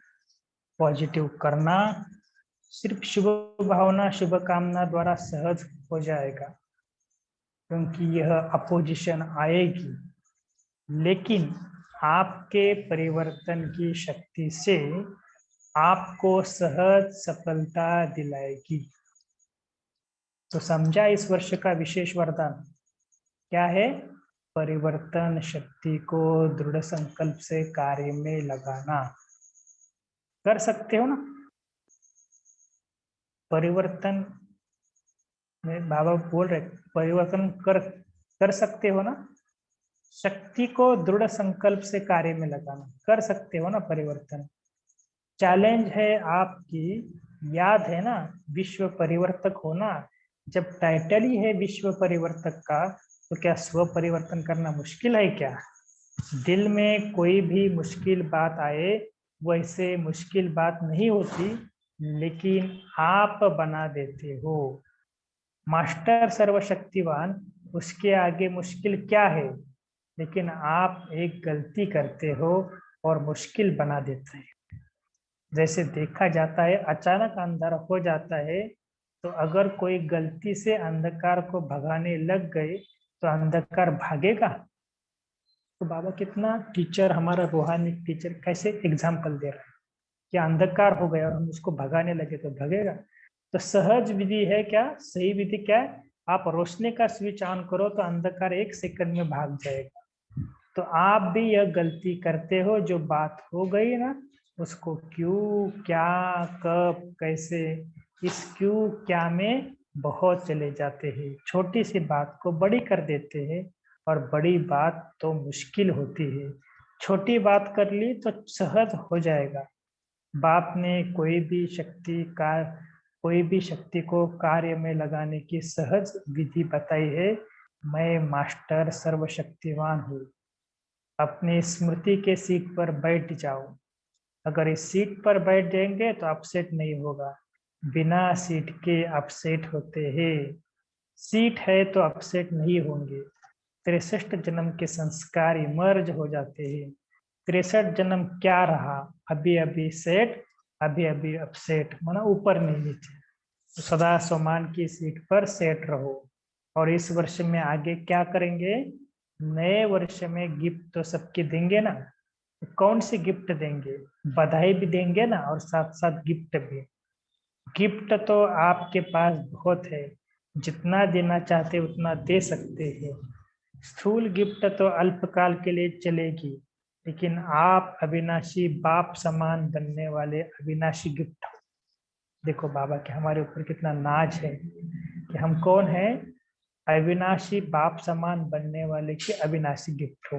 पॉजिटिव करना सिर्फ शुभ भावना शुभ कामना द्वारा सहज हो जाएगा, क्योंकि यह अपोजिशन आएगी, लेकिन आपके परिवर्तन की शक्ति से आपको सहज सफलता दिलाएगी। तो समझा इस वर्ष का विशेष वरदान क्या है, परिवर्तन शक्ति को दृढ़ संकल्प से कार्य में लगाना। कर सकते हो ना परिवर्तन में, बाबा बोल रहे परिवर्तन कर सकते हो ना। शक्ति को दृढ़ संकल्प से कार्य में लगाना, कर सकते हो ना परिवर्तन। चैलेंज है आपकी, याद है ना, विश्व परिवर्तक होना। जब टाइटल ही है विश्व परिवर्तक का, तो क्या स्व परिवर्तन करना मुश्किल है क्या? दिल में कोई भी मुश्किल बात आए, वैसे मुश्किल बात नहीं होती, लेकिन आप बना देते हो। मास्टर सर्वशक्तिवान, उसके आगे मुश्किल क्या है, लेकिन आप एक गलती करते हो और मुश्किल बना देते हैं। जैसे देखा जाता है अचानक अंधारा हो जाता है, तो अगर कोई गलती से अंधकार को भगाने लग गए तो अंधकार भागेगा? तो बाबा कितना टीचर, हमारा रूहानी टीचर कैसे एग्जाम्पल दे रहा है कि अंधकार हो गया और हम उसको भगाने लगे तो भगेगा। तो सहज विधि है क्या, सही विधि क्या है, आप रोशनी का स्विच ऑन करो तो अंधकार 1 सेकंड में भाग जाएगा। तो आप भी यह गलती करते हो, जो बात हो गई ना उसको क्यों, क्या, कब, कैसे, इस क्यों क्या में बहुत चले जाते हैं। छोटी सी बात को बड़ी कर देते हैं और बड़ी बात तो मुश्किल होती है। छोटी बात कर ली तो सहज हो जाएगा। बाप ने कोई भी शक्ति को कार्य में लगाने की सहज विधि बताई है। मैं मास्टर सर्वशक्तिवान हूँ। अपनी स्मृति के सीट पर बैठ जाओ। अगर इस सीट पर बैठ जाएंगे तो अपसेट नहीं होगा। बिना सीट के अपसेट होते हैं। सीट है तो अपसेट नहीं होंगे। 63 जन्म के संस्कार इमर्ज हो जाते हैं। 63 जन्म क्या रहा, अभी अभी सेट, अभी अभी अपसेट, माना ऊपर नहीं नीचे। तो सदा सम्मान की सीट पर सेट रहो। और इस वर्ष में आगे क्या करेंगे, नए वर्ष में गिफ्ट तो सबके देंगे ना। कौन सी गिफ्ट देंगे, बधाई भी देंगे ना और साथ साथ गिफ्ट भी। गिफ्ट तो आपके पास बहुत है, जितना देना चाहते उतना दे सकते हैं। स्थूल गिफ्ट तो अल्पकाल के लिए चलेगी, लेकिन आप अविनाशी बाप समान बनने वाले अविनाशी गिफ्ट हो। देखो बाबा के हमारे ऊपर कितना नाज है कि हम कौन है, अविनाशी बाप समान बनने वाले के अविनाशी गिफ्ट हो।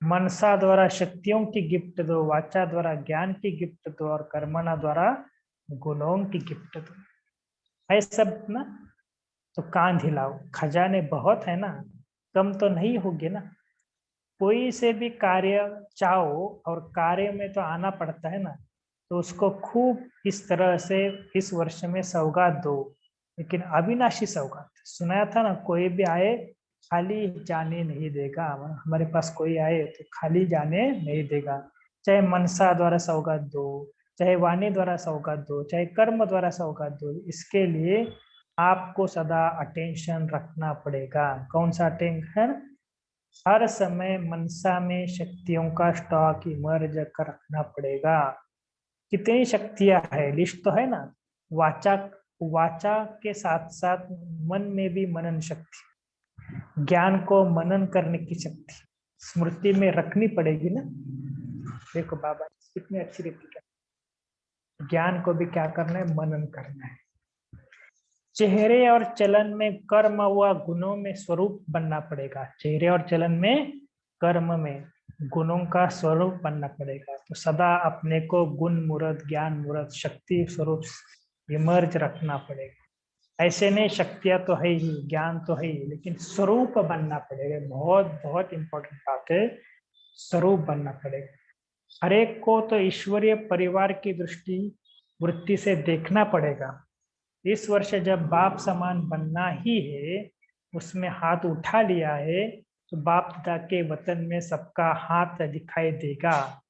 मनसा द्वारा शक्तियों की गिफ्ट दो, वाचा द्वारा ज्ञान की गिफ्ट दो और कर्मणा द्वारा गुणों की गिफ्ट दो। है सब ना, तो कान हिलाओ। खजाने बहुत है ना, कम तो नहीं होगे ना। कोई से भी कार्य चाहो और कार्य में तो आना पड़ता है ना, तो उसको खूब इस तरह से इस वर्ष में सौगात दो, लेकिन अविनाशी सौगात। सुनाया था ना, कोई भी आए खाली जाने नहीं देगा। हमारे पास कोई आए तो खाली जाने नहीं देगा। चाहे मनसा द्वारा सौगात दो, चाहे वाणी द्वारा सौगात दो, चाहे कर्म द्वारा सौगात दो, इसके लिए आपको सदा अटेंशन रखना पड़ेगा। कौन सा अटेंशन, हर समय मनसा में शक्तियों का स्टॉक इमर्ज कर रखना पड़ेगा। कितनी शक्तियां है, लिस्ट तो है ना। वाचा के साथ साथ मन में भी मनन शक्ति, ज्ञान को मनन करने की शक्ति स्मृति में रखनी पड़ेगी ना। देखो बाबा कितनी अच्छी रीति का ज्ञान को भी क्या करना है, मनन करना है। चेहरे और चलन में कर्म व गुणों में स्वरूप बनना पड़ेगा। चेहरे और चलन में कर्म में गुणों का स्वरूप बनना पड़ेगा। तो सदा अपने को गुण मूर्त, ज्ञान मूर्त, शक्ति स्वरूप इमर्ज रखना पड़ेगा। ऐसे नहीं, शक्तियां तो है ही, ज्ञान तो है ही, लेकिन स्वरूप बनना पड़ेगा। बहुत बहुत इंपॉर्टेंट बात है, स्वरूप बनना पड़ेगा। हर एक को तो ईश्वरीय परिवार की दृष्टि वृत्ति से देखना पड़ेगा। इस वर्ष जब बाप समान बनना ही है, उसमें हाथ उठा लिया है, तो बाप दादा के वतन में सबका हाथ दिखाई देगा।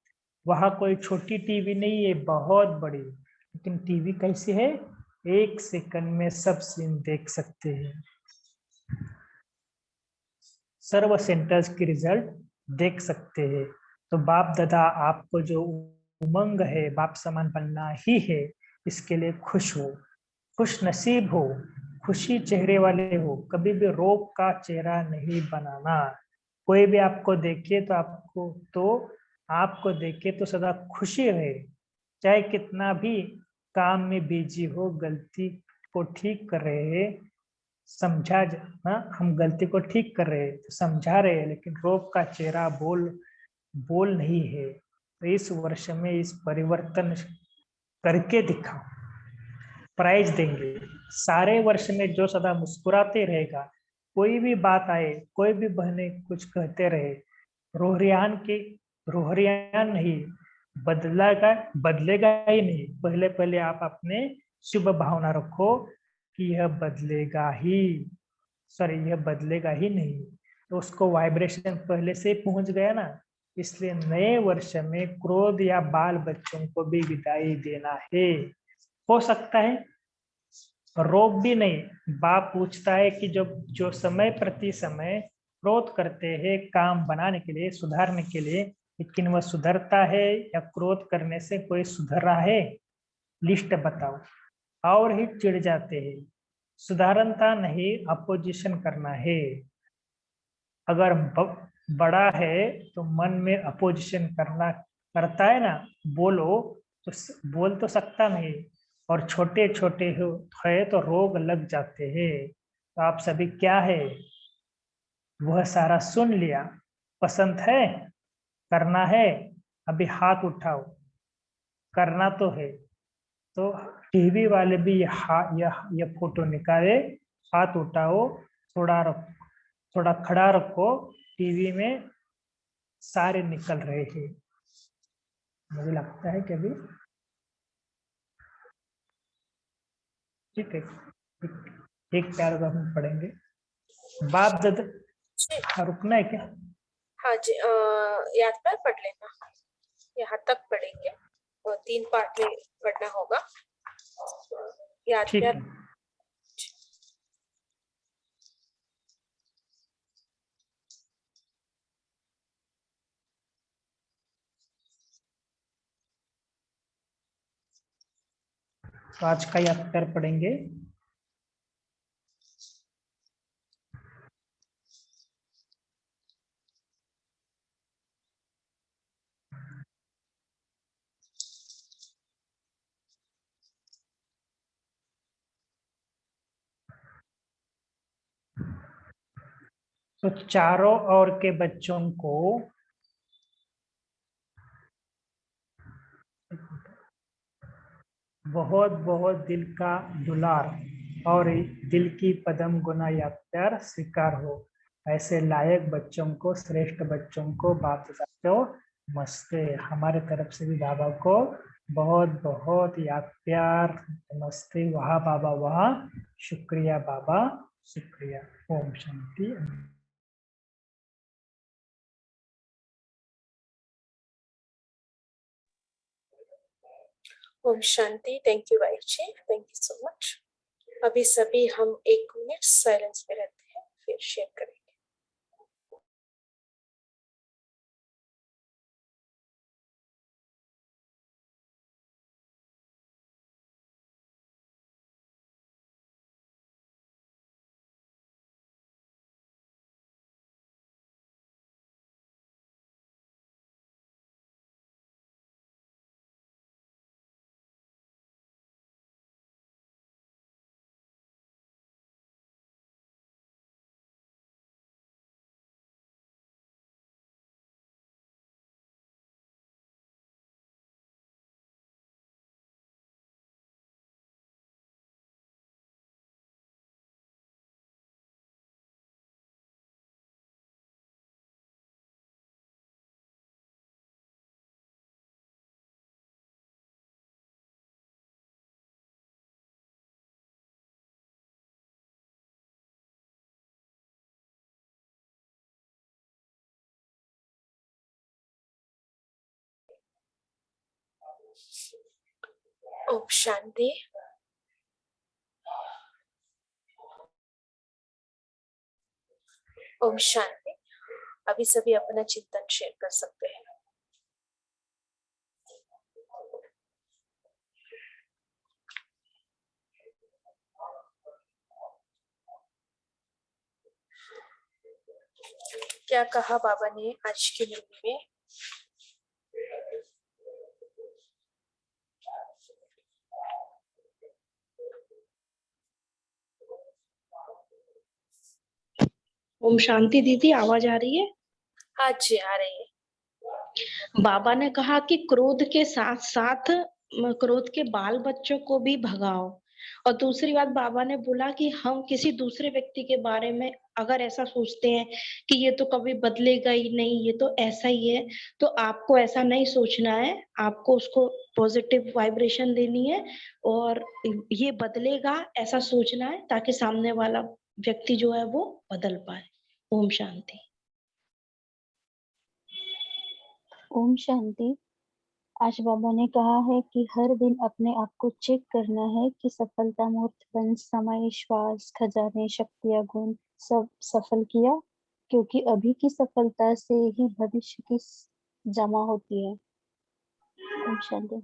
वहां कोई छोटी टीवी नहीं है, बहुत बड़ी। लेकिन टीवी कैसी है, 1 सेकंड में सब सीन देख सकते हैं, सर्व सेंटर्स की रिजल्ट देख सकते हैं। तो बाप दादा आपको जो उमंग है, बाप समान बनना ही है, इसके लिए खुश हो, खुश नसीब हो, खुशी चेहरे वाले हो। कभी भी रोग का चेहरा नहीं बनाना। कोई भी आपको देखे तो आपको देखे तो सदा खुशी रहे, चाहे कितना भी काम में बिजी हो। गलती को ठीक कर रहे हैं, समझा ना, हम गलती को ठीक कर रहे हैं तो समझा रहे हैं, लेकिन रोग का चेहरा बोल नहीं है। तो इस वर्ष में इस परिवर्तन करके दिखाओ, प्राइज देंगे। सारे वर्ष में जो सदा मुस्कुराते रहेगा, कोई भी बात आए, कोई भी बहने कुछ कहते रहे, रोहरियान नहीं, बदलेगा ही नहीं। पहले आप अपने शुभ भावना रखो कि यह बदलेगा ही नहीं। तो उसको वाइब्रेशन पहले से पहुंच गया ना, इसलिए नए वर्ष में क्रोध या बाल बच्चों को भी विदाई देना है। हो सकता है रोग भी नहीं। बाप पूछता है कि जो समय प्रति समय क्रोध करते हैं काम बनाने के लिए, सुधारने के लिए, लेकिन वह सुधरता है या क्रोध करने से कोई सुधर रहा है, लिस्ट बताओ। और ही चिढ़ जाते हैं, सुधारणता नहीं, अपोजिशन करना है। अगर बड़ा है तो मन में अपोजिशन करता है ना, बोलो तो बोल तो सकता नहीं, और छोटे छोटे है तो रोग लग जाते हैं। तो आप सभी क्या है, वह सारा सुन लिया, पसंद है, करना है, अभी हाथ उठाओ, करना तो है। तो टीवी वाले भी यह फोटो निकाले, हाथ उठाओ, थोड़ा खड़ा रखो, टीवी में सारे निकल रहे हैं। मुझे लगता है कि अभी ठीक है, एक पैराग्राफ में पढ़ेंगे। बाप दादा, रुकना है क्या? हाँ जी, याद पर पढ़ लेना, यहाँ तक पढ़ेंगे और 3 पार्ट में पढ़ना होगा। याद ठीक पर है। तो आज का याद कर पढ़ेंगे। तो चारों ओर के बच्चों को बहुत बहुत दिल का दुलार और दिल की पदम गुना या प्यार स्वीकार हो। ऐसे लायक बच्चों को, श्रेष्ठ बच्चों को बाप दादा नमस्ते। हमारे तरफ से भी बाबा को बहुत बहुत याद प्यार नमस्ते। वहाँ बाबा वहाँ, शुक्रिया बाबा, शुक्रिया। ओम शांति। ओम शांति। Thank you wife ji, thank you so much. अभी सभी हम 1 मिनट साइलेंस में रहते हैं, फिर शेयर करेंगे। ओम शांति। ओम शांति। अभी सभी अपना चिंतन शेयर कर सकते हैं। क्या कहा बाबा ने आज की मुरली में? ओम शांति दीदी, आवाज आ रही है? हाँ जी, आ रही है। बाबा ने कहा कि क्रोध के साथ साथ क्रोध के बाल बच्चों को भी भगाओ। और दूसरी बात बाबा ने बोला कि हम किसी दूसरे व्यक्ति के बारे में अगर ऐसा सोचते हैं कि ये तो कभी बदलेगा ही नहीं, ये तो ऐसा ही है, तो आपको ऐसा नहीं सोचना है, आपको उसको पॉजिटिव वाइब्रेशन देनी है और ये बदलेगा ऐसा सोचना है, ताकि सामने वाला व्यक्ति जो है वो बदल पाए। ओम शांति। ओम शांति। आज बाबा ने कहा है कि हर दिन अपने आप को चेक करना है कि सफलता, मूर्तपन, समय, श्वास, खजाने, शक्तियां, गुण सब सफल किया, क्योंकि अभी की सफलता से ही भविष्य की जमा होती है। ओम शांति।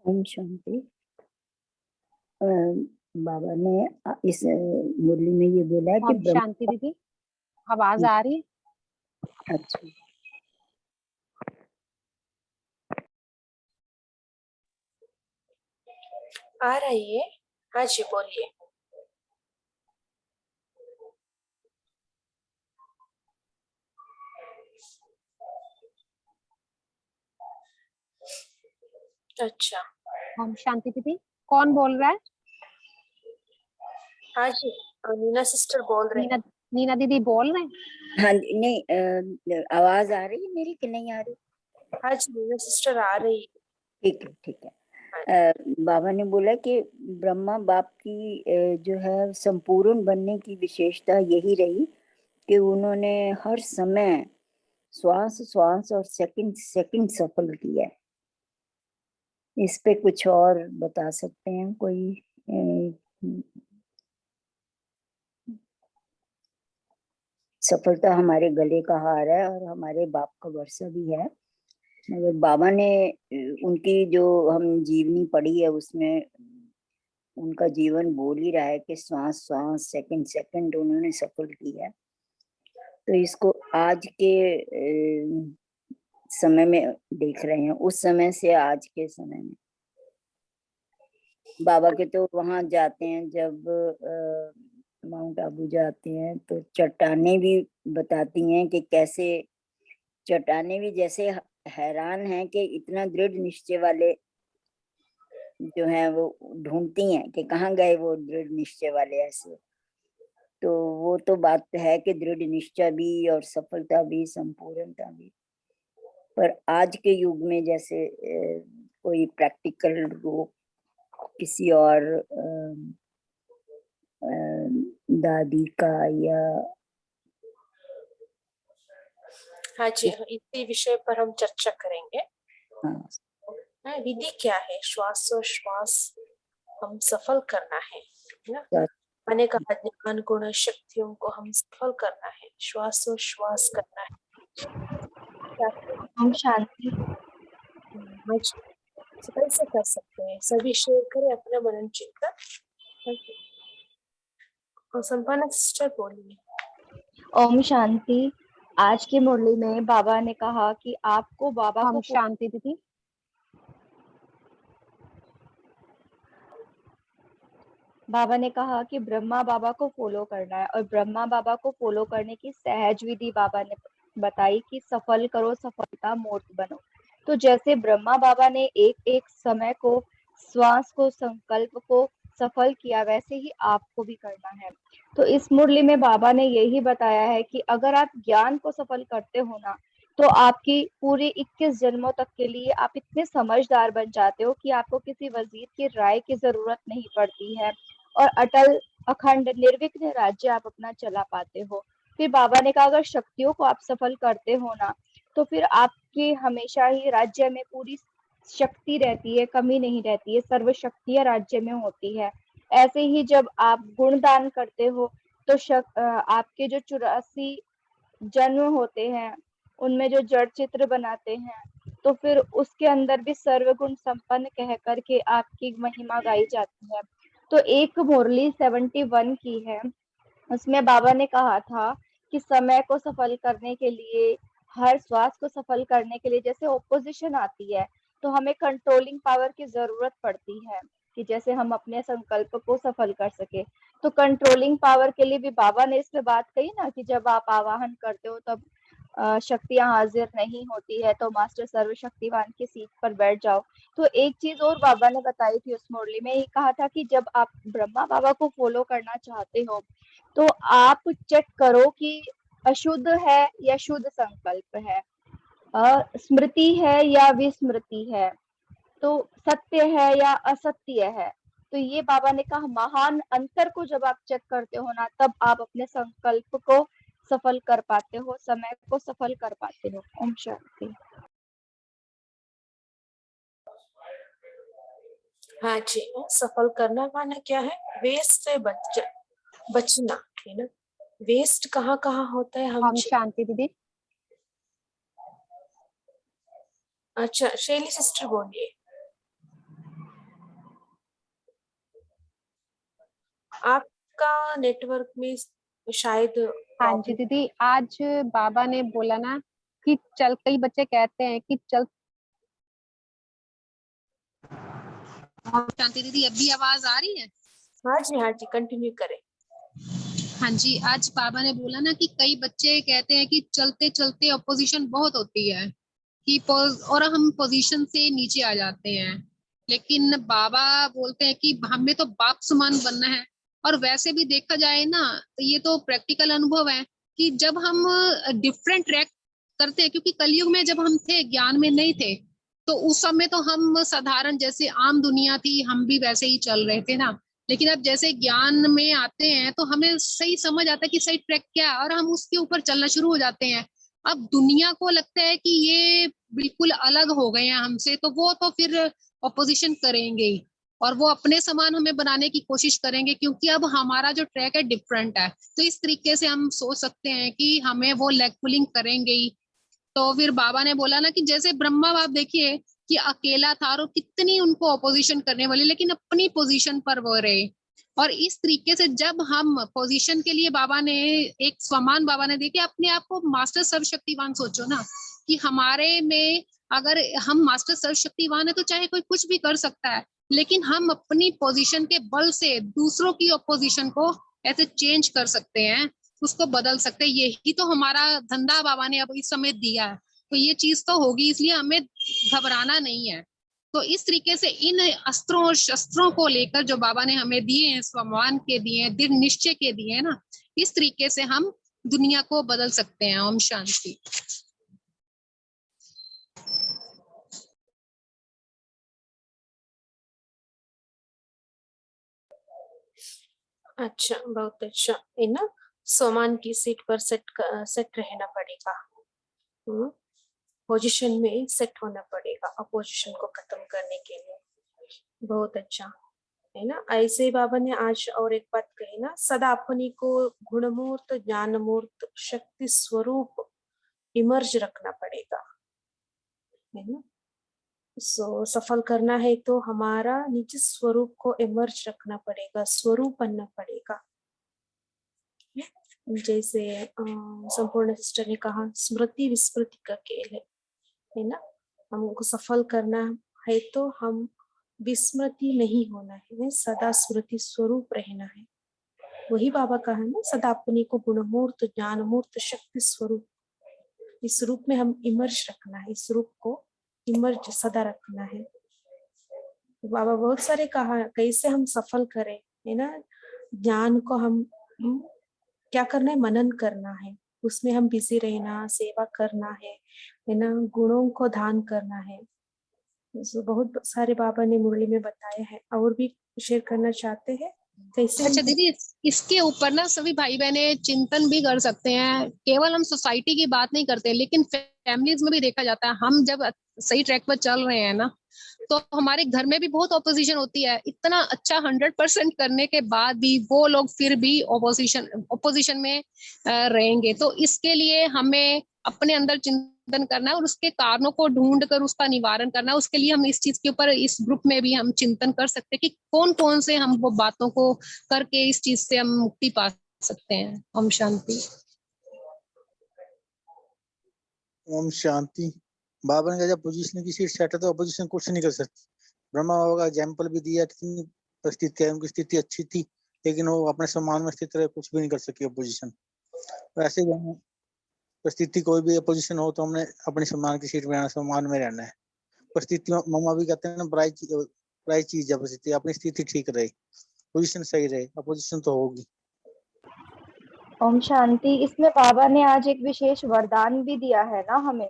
ओम शांति। बाबा ने इस मुरली में ये बोला है कि ओम शांति दीदी, आवाज आ रही है? अच्छा, आ रही है। हाँ जी बोलिए। अच्छा, ओम शांति दीदी, कौन बोल रहा है? हाँ जी नीना सिस्टर बोल रहे हैं। नीना दीदी बोल रहे हैं? हाँ जी, नहीं आवाज आ रही है मेरी कि नहीं आ रही? हाँ जी नीना सिस्टर आ रही है। ठीक है, ठीक है। बाबा ने बोला कि ब्रह्मा बाप की जो है संपूर्ण बनने की विशेषता यही रही कि उन्होंने हर समय श्वास श्वास और सेकंड सेकंड सफल किया है। इस पे कुछ और बता सकते हैं कोई? सफलता हमारे गले का हार है और हमारे बाप का वर्षा भी है, मगर बाबा ने उनकी जो हम जीवनी पढ़ी है उसमें उनका जीवन बोल ही रहा है कि श्वास श्वास सेकंड सेकंड उन्होंने सफल किया। तो इसको आज के समय में देख रहे हैं, उस समय से आज के समय में। बाबा के तो वहां जाते हैं, जब माउंट आबू जाते हैं तो चट्टानें भी बताती हैं कि कैसे चट्टानें भी जैसे हैरान हैं कि इतना दृढ़ निश्चय वाले जो हैं वो ढूंढती हैं कि कहाँ गए वो दृढ़ निश्चय वाले ऐसे। तो वो तो बात है कि दृढ़ निश्चय भी और सफलता भी संपूर्णता भी, पर आज के युग में जैसे कोई प्रैक्टिकल रूप किसी और दादी का या हाँ जी इसी विषय पर हम चर्चा करेंगे। हाँ, विधि क्या है? श्वासोश्वास हम सफल करना है ना। मैंने कहा ज्ञान गुण शक्तियों को हम सफल करना है, श्वासोश्वास करना है। ओम शांति। हाँ जी, कैसे कर सकते हैं? सभी शेयर करें अपना मनन चिंतन। और संपन्न सिस्टर बोलिए। ओम शांति। आज की मुरली में बाबा ने कहा कि आपको बाबा को शांति दीदी। बाबा ने कहा कि ब्रह्मा बाबा को फॉलो करना है और ब्रह्मा बाबा को फॉलो करने की सहज विधि बाबा ने बताई कि सफल करो सफलता मूर्त बनो। तो जैसे ब्रह्मा बाबा ने एक एक समय को श्वास को संकल्प को सफल किया, वैसे ही आपको भी करना है। तो इस मुरली में बाबा ने यही बताया है कि अगर आप ज्ञान को सफल करते हो ना, तो आपकी पूरी 21 जन्मों तक के लिए आप इतने समझदार बन जाते हो कि आपको किसी वजीर की राय की जरूरत नहीं पड़ती है और अटल अखंड निर्विघ्न राज्य आप अपना चला पाते हो। फिर बाबा ने कहा अगर शक्तियों को आप सफल करते हो ना, तो फिर आपकी हमेशा ही राज्य में पूरी शक्ति रहती है, कमी नहीं रहती है, सर्व शक्तियां राज्य में होती है। ऐसे ही जब आप गुणदान करते हो तो आपके जो 84 जन्म होते हैं उनमें जो जड़ चित्र बनाते हैं, तो फिर उसके अंदर भी सर्वगुण संपन्न कह करके आपकी महिमा गाई जाती है। तो एक मुरली 71 की है, उसमें बाबा ने कहा था कि समय को सफल करने के लिए, हर श्वास को सफल करने के लिए जैसे ओपोजिशन आती है तो हमें कंट्रोलिंग पावर की जरूरत पड़ती है कि जैसे हम अपने संकल्प को सफल कर सके। तो कंट्रोलिंग पावर के लिए भी बाबा ने इसमें बात कही ना कि जब आप आवाहन करते हो तब शक्तियां हाजिर नहीं होती है, तो मास्टर सर्वशक्तिवान की सीट पर बैठ जाओ। तो एक चीज और बाबा ने बताई थी उस मुरली में, ये कहा था कि जब आप ब्रह्मा बाबा को फॉलो करना चाहते हो तो आप चेक करो कि अशुद्ध है या शुद्ध संकल्प है, स्मृति है या विस्मृति है, तो सत्य है या असत्य है। तो ये बाबा ने कहा महान अंतर को जब आप चेक करते हो ना, तब आप अपने संकल्प को सफल कर पाते हो, समय को सफल कर पाते हो। ओम शांति। हाँ जी, सफल करना माना क्या है? वेस्ट से बचना है ना। वेस्ट कहाँ कहाँ होता है? हम शांति दीदी। अच्छा शैली सिस्टर बोलिए। आपका नेटवर्क में शायद हाँ जी प्रॉब्लम। दीदी, आज बाबा ने बोला ना कि चल, कई बच्चे कहते हैं कि चल। शांति दीदी, अभी आवाज आ रही है? हाँ जी कंटिन्यू करें। हाँ जी, आज बाबा ने बोला ना कि कई बच्चे कहते हैं कि चलते चलते अपोजिशन बहुत होती है कि और हम पोजीशन से नीचे आ जाते हैं, लेकिन बाबा बोलते हैं कि हमें तो बाप समान बनना है। और वैसे भी देखा जाए ना, तो ये तो प्रैक्टिकल अनुभव है कि जब हम डिफरेंट ट्रैक करते हैं, क्योंकि कलयुग में जब हम थे, ज्ञान में नहीं थे, तो उस समय तो हम साधारण जैसे आम दुनिया थी, हम भी वैसे ही चल रहे थे ना। लेकिन अब जैसे ज्ञान में आते हैं तो हमें सही समझ आता है कि सही ट्रैक क्या है, और हम उसके ऊपर चलना शुरू हो जाते हैं। अब दुनिया को लगता है कि ये बिल्कुल अलग हो गए हैं हमसे, तो वो तो फिर ऑपोजिशन करेंगे ही, और वो अपने समान हमें बनाने की कोशिश करेंगे, क्योंकि अब हमारा जो ट्रैक है डिफरेंट है। तो इस तरीके से हम सोच सकते हैं कि हमें वो लेग पुलिंग करेंगे ही। तो फिर बाबा ने बोला ना कि जैसे ब्रह्मा बाप देखिए कि अकेला था और कितनी उनको ऑपोजिशन करने वाली, लेकिन अपनी पोजीशन पर वो रहे। और इस तरीके से जब हम पोजीशन के लिए बाबा ने एक स्वमान बाबा ने देखे, अपने आप को मास्टर सर्वशक्तिवान सोचो ना, कि हमारे में अगर हम मास्टर सर्वशक्तिवान है तो चाहे कोई कुछ भी कर सकता है, लेकिन हम अपनी पोजीशन के बल से दूसरों की ऑपोजिशन को ऐसे चेंज कर सकते हैं, उसको बदल सकते हैं। यही तो हमारा धंधा बाबा ने अब इस समय दिया है। तो ये चीज तो होगी, इसलिए हमें घबराना नहीं है। तो इस तरीके से इन अस्त्रों और शस्त्रों को लेकर जो बाबा ने हमें दिए हैं, स्वमान के दिए हैं, दृढ़ निश्चय के दिए हैं ना, इस तरीके से हम दुनिया को बदल सकते हैं। ओम शांति। अच्छा, बहुत अच्छा है ना। सोमान की सीट पर सेट रहना पड़ेगा, पोजीशन में सेट होना पड़ेगा अपोजिशन को खत्म करने के लिए। बहुत अच्छा है ना। ऐसे बाबा ने आज और एक बात कही ना, सदा अपनी को गुणमूर्त, ज्ञानमूर्त, शक्ति स्वरूप इमर्ज रखना पड़ेगा, है ना। सफल करना है तो हमारा निज स्वरूप को इमर्ज रखना पड़ेगा, स्वरूप बनना पड़ेगा। जैसे संपूर्ण सिस्टर ने कहा, स्मृति विस्मृति का खेल है ना। हमको सफल करना है तो हम विस्मृति नहीं होना है, सदा स्मृति स्वरूप रहना है। वही बाबा कहा ना, सदा अपने को गुणमूर्त, ज्ञानमूर्त, शक्ति स्वरूप, इस रूप में हम इमर्ज रखना है, इस रूप को इमर्ज सदा रखना है। बाबा बहुत सारे कहा कैसे हम सफल करें, है ना। ज्ञान को हम क्या करना है, मनन करना है, उसमें हम बिजी रहना, सेवा करना है ना, गुणों को दान करना है। तो बहुत सारे बाबा ने मुरली में बताया है, और भी शेयर करना चाहते हैं कैसे। अच्छा दीदी, इसके ऊपर ना सभी भाई बहने चिंतन भी कर सकते हैं। केवल हम सोसाइटी की बात नहीं करते, लेकिन फैमिलीज में भी देखा जाता है, हम जब सही ट्रैक पर चल रहे हैं ना, तो हमारे घर में भी बहुत ऑपोजिशन होती है। इतना अच्छा 100% करने के बाद भी वो लोग फिर भी ऑपोजिशन में रहेंगे। तो इसके लिए हमें अपने अंदर चिंतन करना है और उसके कारणों को ढूंढ कर उसका निवारण करना है। उसके लिए हम इस चीज के ऊपर इस ग्रुप में भी हम चिंतन कर सकते हैं कि कौन कौन से हम वो बातों को करके इस चीज से हम मुक्ति पा सकते हैं। ओम शांति। ओम शांति। बाबा ने कहा जब पोजीशन की सीट सेट है तो अपोजिशन कुछ नहीं कर सकती। ब्रह्मा बाबा का एग्जाम्पल भी दिया, कितनी परिस्थिति है, उनकी स्थिति अच्छी थी, लेकिन वो अपने सम्मान में स्थित रहे, कुछ भी नहीं कर सकी अपोजिशन। वैसे ही हमें परिस्थिति कोई भी अपोजिशन हो तो हमने अपने सम्मान की सीट में रहना, सम्मान में रहना है। परिस्थिति मामा भी कहते हैं ना, बुराई चीज है परिस्थिति, अपनी स्थिति ठीक रहे, पोजीशन सही रहे, अपोजिशन तो होगी। ओम शांति। इसमें बाबा ने आज एक विशेष वरदान भी दिया है ना हमें,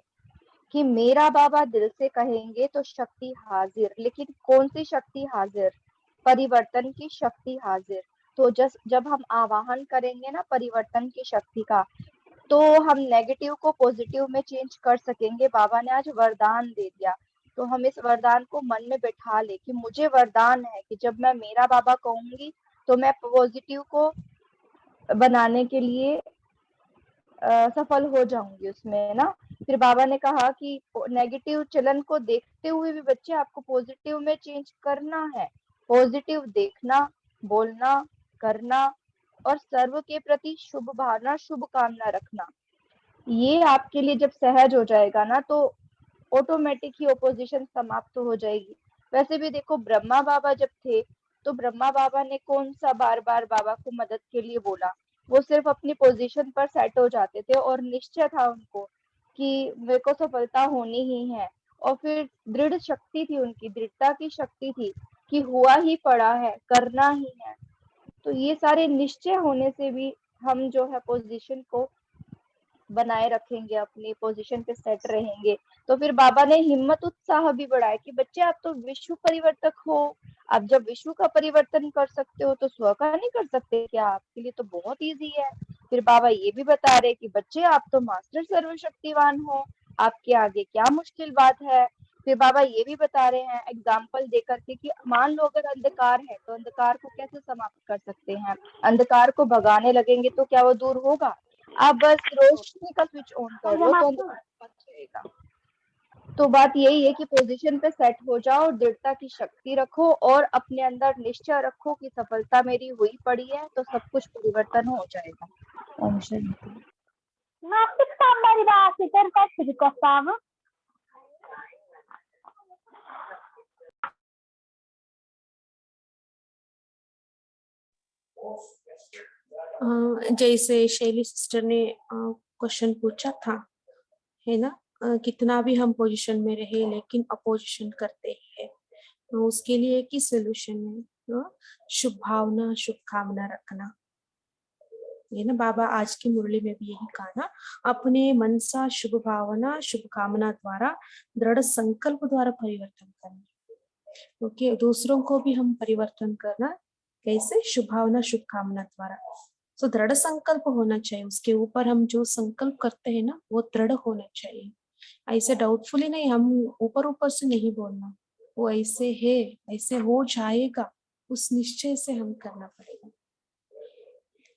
कि मेरा बाबा दिल से कहेंगे तो शक्ति हाजिर। लेकिन कौन सी शक्ति हाजिर? परिवर्तन की शक्ति हाजिर। तो जब हम आवाहन करेंगे ना परिवर्तन की शक्ति का, तो हम नेगेटिव को पॉजिटिव में चेंज कर सकेंगे। बाबा ने आज वरदान दे दिया, तो हम इस वरदान को मन में बैठा ले कि मुझे वरदान है कि जब मैं मेरा बाबा कहूंगी तो मैं पॉजिटिव को बनाने के लिए सफल हो जाऊंगी उसमें ना। फिर बाबा ने कहा कि नेगेटिव चलन को देखते हुए भी बच्चे आपको पॉजिटिव में चेंज करना है। पॉजिटिव देखना, बोलना, करना और सर्व के प्रति शुभ भावना, शुभ कामना रखना। ये आपके लिए जब सहज हो जाएगा ना, तो ऑटोमेटिक ही ओपोजिशन समाप्त हो जाएगी। वैसे भी देखो, ब्रह्मा बाबा जब थे तो ब्रह्मा बाबा ने कौन सा बार बार बाबा को मदद के लिए बोला? वो सिर्फ अपनी पोजीशन पर सेट हो जाते थे और निश्चय था उनको कि मेरे को सफलता होनी ही है। और फिर दृढ़ शक्ति थी उनकी, दृढ़ता की शक्ति थी कि हुआ ही पड़ा है, करना ही है। तो ये सारे निश्चय होने से भी हम जो है पोजीशन को बनाए रखेंगे, अपनी पोजीशन पे सेट रहेंगे। तो फिर बाबा ने हिम्मत उत्साह भी बढ़ाया कि बच्चे आप तो विश्व परिवर्तक हो, आप जब विश्व का परिवर्तन कर सकते हो तो स्व का नहीं कर सकते क्या? आपके लिए तो बहुत इजी है। फिर बाबा ये भी बता रहे कि बच्चे आप तो मास्टर सर्वशक्तिवान हो, आपके आगे क्या मुश्किल बात है। फिर बाबा ये भी बता रहे हैं एग्जाम्पल देकर के कि मान लो अगर अंधकार है तो अंधकार को कैसे समाप्त कर सकते हैं? अंधकार को भगाने लगेंगे तो क्या वो दूर होगा? आप बस रोशनी का स्विच ऑन कर लो तो अंधकार बच जाएगा। तो बात यही है कि पोजीशन पे सेट हो जाओ, दृढ़ता की शक्ति रखो और अपने अंदर निश्चय रखो कि सफलता मेरी हुई पड़ी है तो सब कुछ परिवर्तन हो जाएगा। ओम शांति। जैसे शैली सिस्टर ने क्वेश्चन पूछा था, है ना, कितना भी हम पोजीशन में रहे लेकिन अपोजिशन करते हैं, तो उसके लिए एक ही सोल्यूशन है, शुभ भावना, शुभ कामना रखना। ये ना बाबा आज की मुरली में भी यही कहा ना, अपने मन सा शुभ भावना, शुभ कामना द्वारा, दृढ़ संकल्प द्वारा परिवर्तन करना। क्योंकि दूसरों को भी हम परिवर्तन करना कैसे? शुभ भावना, शुभ कामना द्वारा। तो दृढ़ संकल्प होना चाहिए, उसके ऊपर हम जो संकल्प करते हैं ना वो दृढ़ होना चाहिए। ऐसे डाउटफुली नहीं, हम ऊपर ऊपर से नहीं बोलना, वो ऐसे है, ऐसे हो जाएगा, उस निश्चय से हम करना पड़ेगा।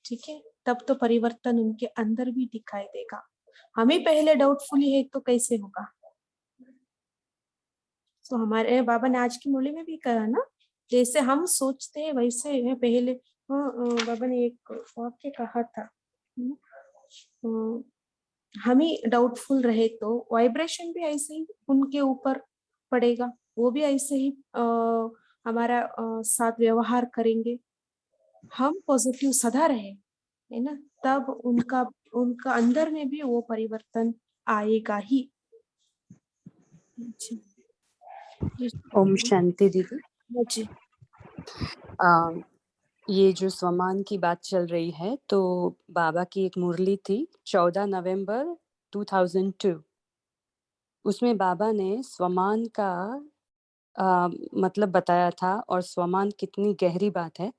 ठीक है, तब तो परिवर्तन उनके अंदर भी दिखाई देगा। हमें पहले डाउटफुली है तो कैसे होगा? तो हमारे बाबा ने आज की मुरली में भी कहा ना, जैसे हम सोचते हैं वैसे है। पहले बाबा ने एक वाक्य कहा था, हम ही डाउटफुल रहे तो वाइब्रेशन भी ऐसे ही उनके ऊपर पड़ेगा, वो भी ऐसे ही हमारा साथ व्यवहार करेंगे। हम पॉजिटिव सदा रहे, है ना, तब उनका अंदर में भी वो परिवर्तन आएगा ही। ओम शांति दीदी। जी। ये जो स्वमान की बात चल रही है, तो बाबा की एक मुरली थी 14 नवंबर 2002। उसमें बाबा ने स्वमान का मतलब बताया था, और स्वमान कितनी गहरी बात है।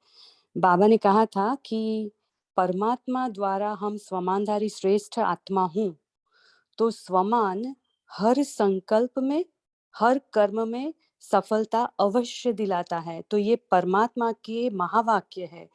बाबा ने कहा था कि परमात्मा द्वारा हम स्वमानधारी श्रेष्ठ आत्मा हूँ, तो स्वमान हर संकल्प में, हर कर्म में सफलता अवश्य दिलाता है। तो ये परमात्मा के महावाक्य है।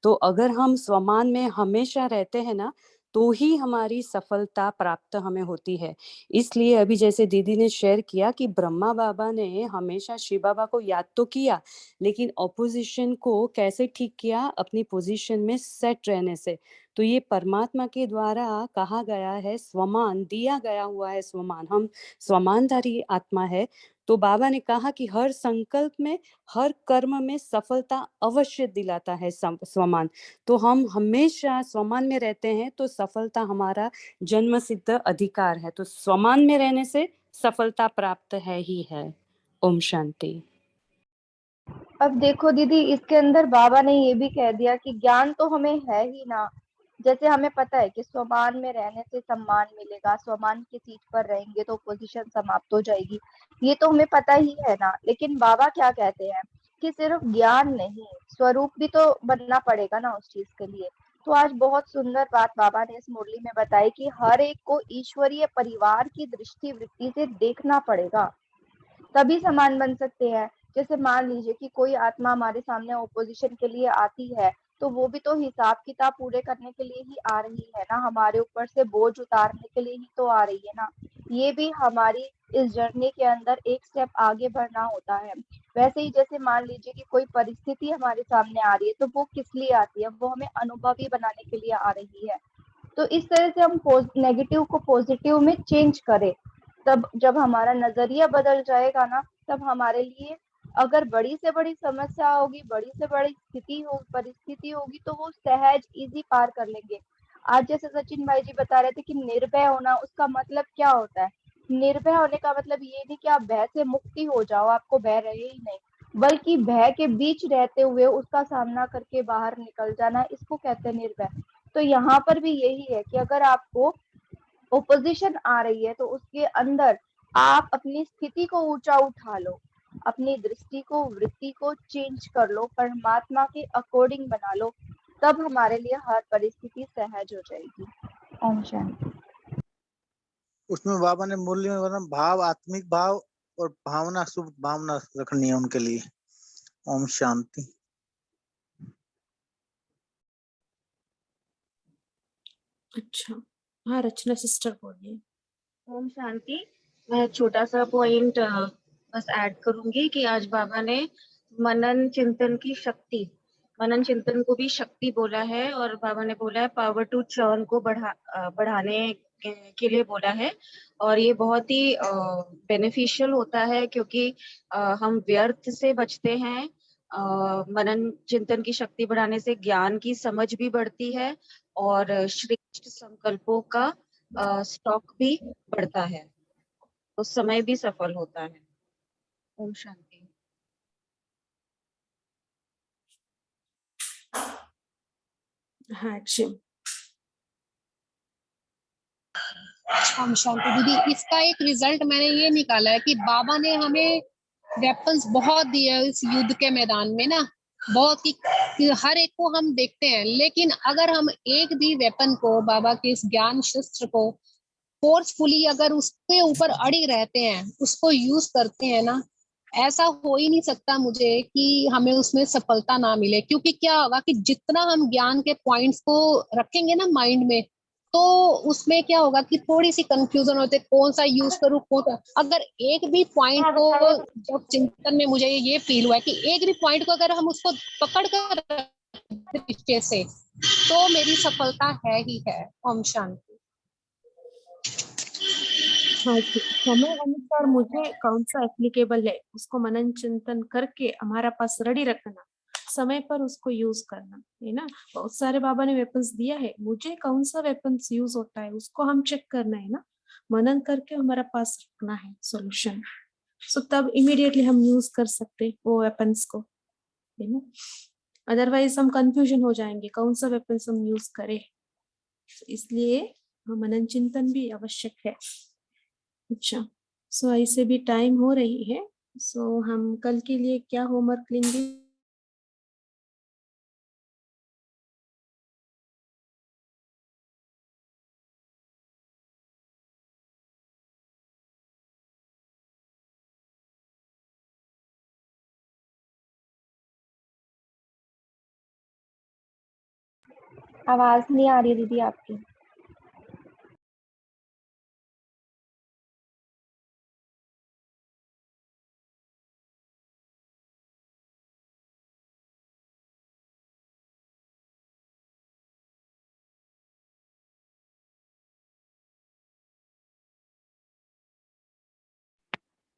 तो अगर हम स्वमान में हमेशा रहते हैं ना, तो ही हमारी सफलता प्राप्त हमें होती है। इसलिए अभी जैसे दीदी ने शेयर किया कि ब्रह्मा बाबा ने हमेशा शिव बाबा को याद तो किया, लेकिन ऑपोजिशन को कैसे ठीक किया? अपनी पोजीशन में सेट रहने से। तो ये परमात्मा के द्वारा कहा गया है, स्वमान दिया गया हुआ है। स्वमान, हम स्वमानधारी आत्मा है। तो बाबा ने कहा कि हर संकल्प में, हर कर्म में सफलता अवश्य दिलाता है स्वमान। तो हम हमेशा स्वमान में रहते हैं तो सफलता हमारा जन्म सिद्ध अधिकार है। तो स्वमान में रहने से सफलता प्राप्त है ही है। ओम शांति। अब देखो दीदी, इसके अंदर बाबा ने ये भी कह दिया कि ज्ञान तो हमें है ही ना। जैसे हमें पता है कि स्वमान में रहने से सम्मान मिलेगा, स्वमान की सीट पर रहेंगे तो पोजीशन समाप्त हो जाएगी, ये तो हमें पता ही है ना। लेकिन बाबा क्या कहते हैं कि सिर्फ ज्ञान नहीं, स्वरूप भी तो बनना पड़ेगा ना उस चीज के लिए। तो आज बहुत सुंदर बात बाबा ने इस मुरली में बताई कि हर एक को ईश्वरीय परिवार की दृष्टि वृत्ति से देखना पड़ेगा, तभी समान बन सकते हैं। जैसे मान लीजिए कि कोई आत्मा हमारे सामने ओपोजिशन के लिए आती है तो वो भी तो हिसाब किताब पूरे करने के लिए ही आ रही है ना, हमारे ऊपर से बोझ उतारने के लिए ही तो आ रही है ना। ये भी हमारी इस जर्नी के अंदर एक स्टेप आगे बढ़ना होता है। वैसे ही जैसे मान लीजिए कि कोई परिस्थिति हमारे सामने आ रही है, तो वो किस लिए आती है, वो हमें अनुभवी बनाने के लिए आ रही है। तो इस तरह से हम नेगेटिव को पॉजिटिव में चेंज करें, तब जब हमारा नजरिया बदल जाएगा ना, तब हमारे लिए अगर बड़ी से बड़ी समस्या होगी, बड़ी से बड़ी स्थिति हो परिस्थिति होगी, तो वो सहज इजी पार कर लेंगे। आज जैसे सचिन भाई जी बता रहे थे कि निर्भय होना, उसका मतलब क्या होता है? निर्भय होने का मतलब ये नहीं कि आप भय से मुक्ति हो जाओ, आपको भय रहे ही नहीं, बल्कि भय के बीच रहते हुए उसका सामना करके बाहर निकल जाना, इसको कहते हैं निर्भय। तो यहाँ पर भी यही है कि अगर आपको ओपोजिशन आ रही है, तो उसके अंदर आप अपनी स्थिति को ऊंचा उठा लो, अपनी दृष्टि को, वृत्ति को चेंज कर लो, परमात्मा के अकॉर्डिंग बना लो, तब हमारे लिए हर परिस्थिति सहज हो जाएगी। ओम शांति। उसमें बाबा ने मूल्य में बताया भाव, आत्मिक भाव और भावना, शुभ भावना रखनी है उनके लिए। ओम शांति। अच्छा, हाँ रचना सिस्टर बोलिए। ओम शांति। मैं छोटा सा पॉइंट बस ऐड करूंगी कि आज बाबा ने मनन चिंतन की शक्ति, मनन चिंतन को भी शक्ति बोला है, और बाबा ने बोला है पावर टू चर्न को बढ़ाने के लिए बोला है। और ये बहुत ही बेनिफिशियल होता है, क्योंकि हम व्यर्थ से बचते हैं। मनन चिंतन की शक्ति बढ़ाने से ज्ञान की समझ भी बढ़ती है, और श्रेष्ठ संकल्पों का स्टॉक भी बढ़ता है, तो समय भी सफल होता है। ओम शांति। हाँ जी। ओम शांति दीदी, इसका एक रिजल्ट मैंने ये निकाला है कि बाबा ने हमें वेपन्स बहुत दिए हैं इस युद्ध के मैदान में ना, बहुत ही, कि हर एक को हम देखते हैं, लेकिन अगर हम एक भी वेपन को, बाबा के इस ज्ञान शस्त्र को फोर्सफुली अगर उसके ऊपर अड़ी रहते हैं, उसको यूज करते हैं ना, ऐसा हो ही नहीं सकता मुझे कि हमें उसमें सफलता ना मिले। क्योंकि क्या होगा कि जितना हम ज्ञान के पॉइंट्स को रखेंगे ना माइंड में, तो उसमें क्या होगा कि थोड़ी सी कंफ्यूजन होते, कौन सा यूज करूं, कौन सा। अगर एक भी पॉइंट को, जब चिंतन में मुझे ये फील हुआ है कि एक भी पॉइंट को अगर हम उसको पकड़ कर तरीके से, तो मेरी सफलता है ही है। ओम शांति। हाँ जी, समय अनुसार मुझे कौन सा एप्लीकेबल है उसको मनन चिंतन करके हमारा पास रेडी रखना, समय पर उसको यूज करना है ना। बहुत सारे बाबा ने वेपन्स दिया है, मुझे कौन सा वेपन्स यूज होता है उसको हम चेक करना है ना, मनन करके हमारा पास रखना है सॉल्यूशन। सो तब इमीडिएटली हम यूज कर सकते वो वेपन्स को, है ना। अदरवाइज हम कंफ्यूजन हो जाएंगे कौन सा वेपन्स हम यूज करें, इसलिए मनन चिंतन भी आवश्यक है। अच्छा, सो ऐसे भी टाइम हो रही है, सो हम कल के लिए क्या होमवर्क लेंगे? आवाज नहीं आ रही दीदी आपकी।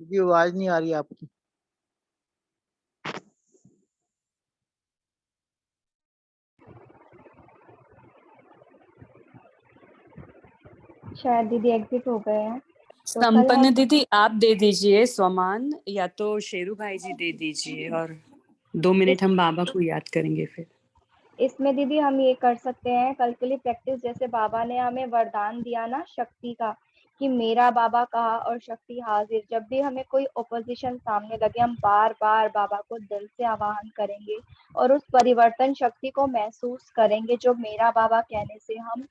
जी आवाज नहीं आ रही आपकी। शायद दीदी एग्जिट हो गए हैं, तो कल संपन्न हम दीदी आप दे दीजिए स्वमान, या तो शेरू भाई जी दे दीजिए, और 2 मिनट हम बाबा को याद करेंगे फिर। इसमें दीदी हम ये कर सकते हैं कल के लिए प्रैक्टिस, जैसे बाबा ने हमें वरदान दिया ना शक्ति का, कि मेरा बाबा कहा और शक्ति हाजिर। जब भी हमें कोई ओपोजिशन सामने लगे, हम बार बार बाबा को दिल से आवाहन करेंगे और उस परिवर्तन शक्ति को महसूस करेंगे जो मेरा बाबा कहने से हम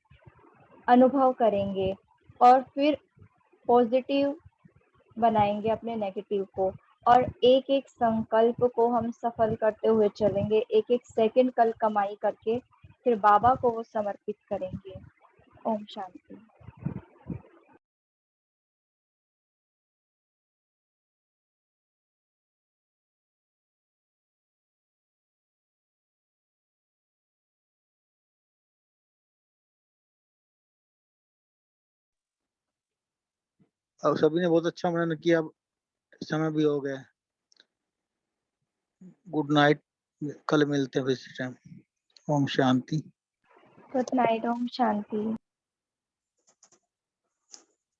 अनुभव करेंगे, और फिर पॉजिटिव बनाएंगे अपने नेगेटिव को। और एक एक संकल्प को हम सफल करते हुए चलेंगे, एक एक सेकंड कल कमाई करके फिर बाबा को वो समर्पित करेंगे। ओम शांति। और सभी ने बहुत अच्छा मनन किया। समय भी हो गया। गुड नाइट, कल मिलते हैं फिर इसी टाइम। ओम शांति। Good night. ओम शांति।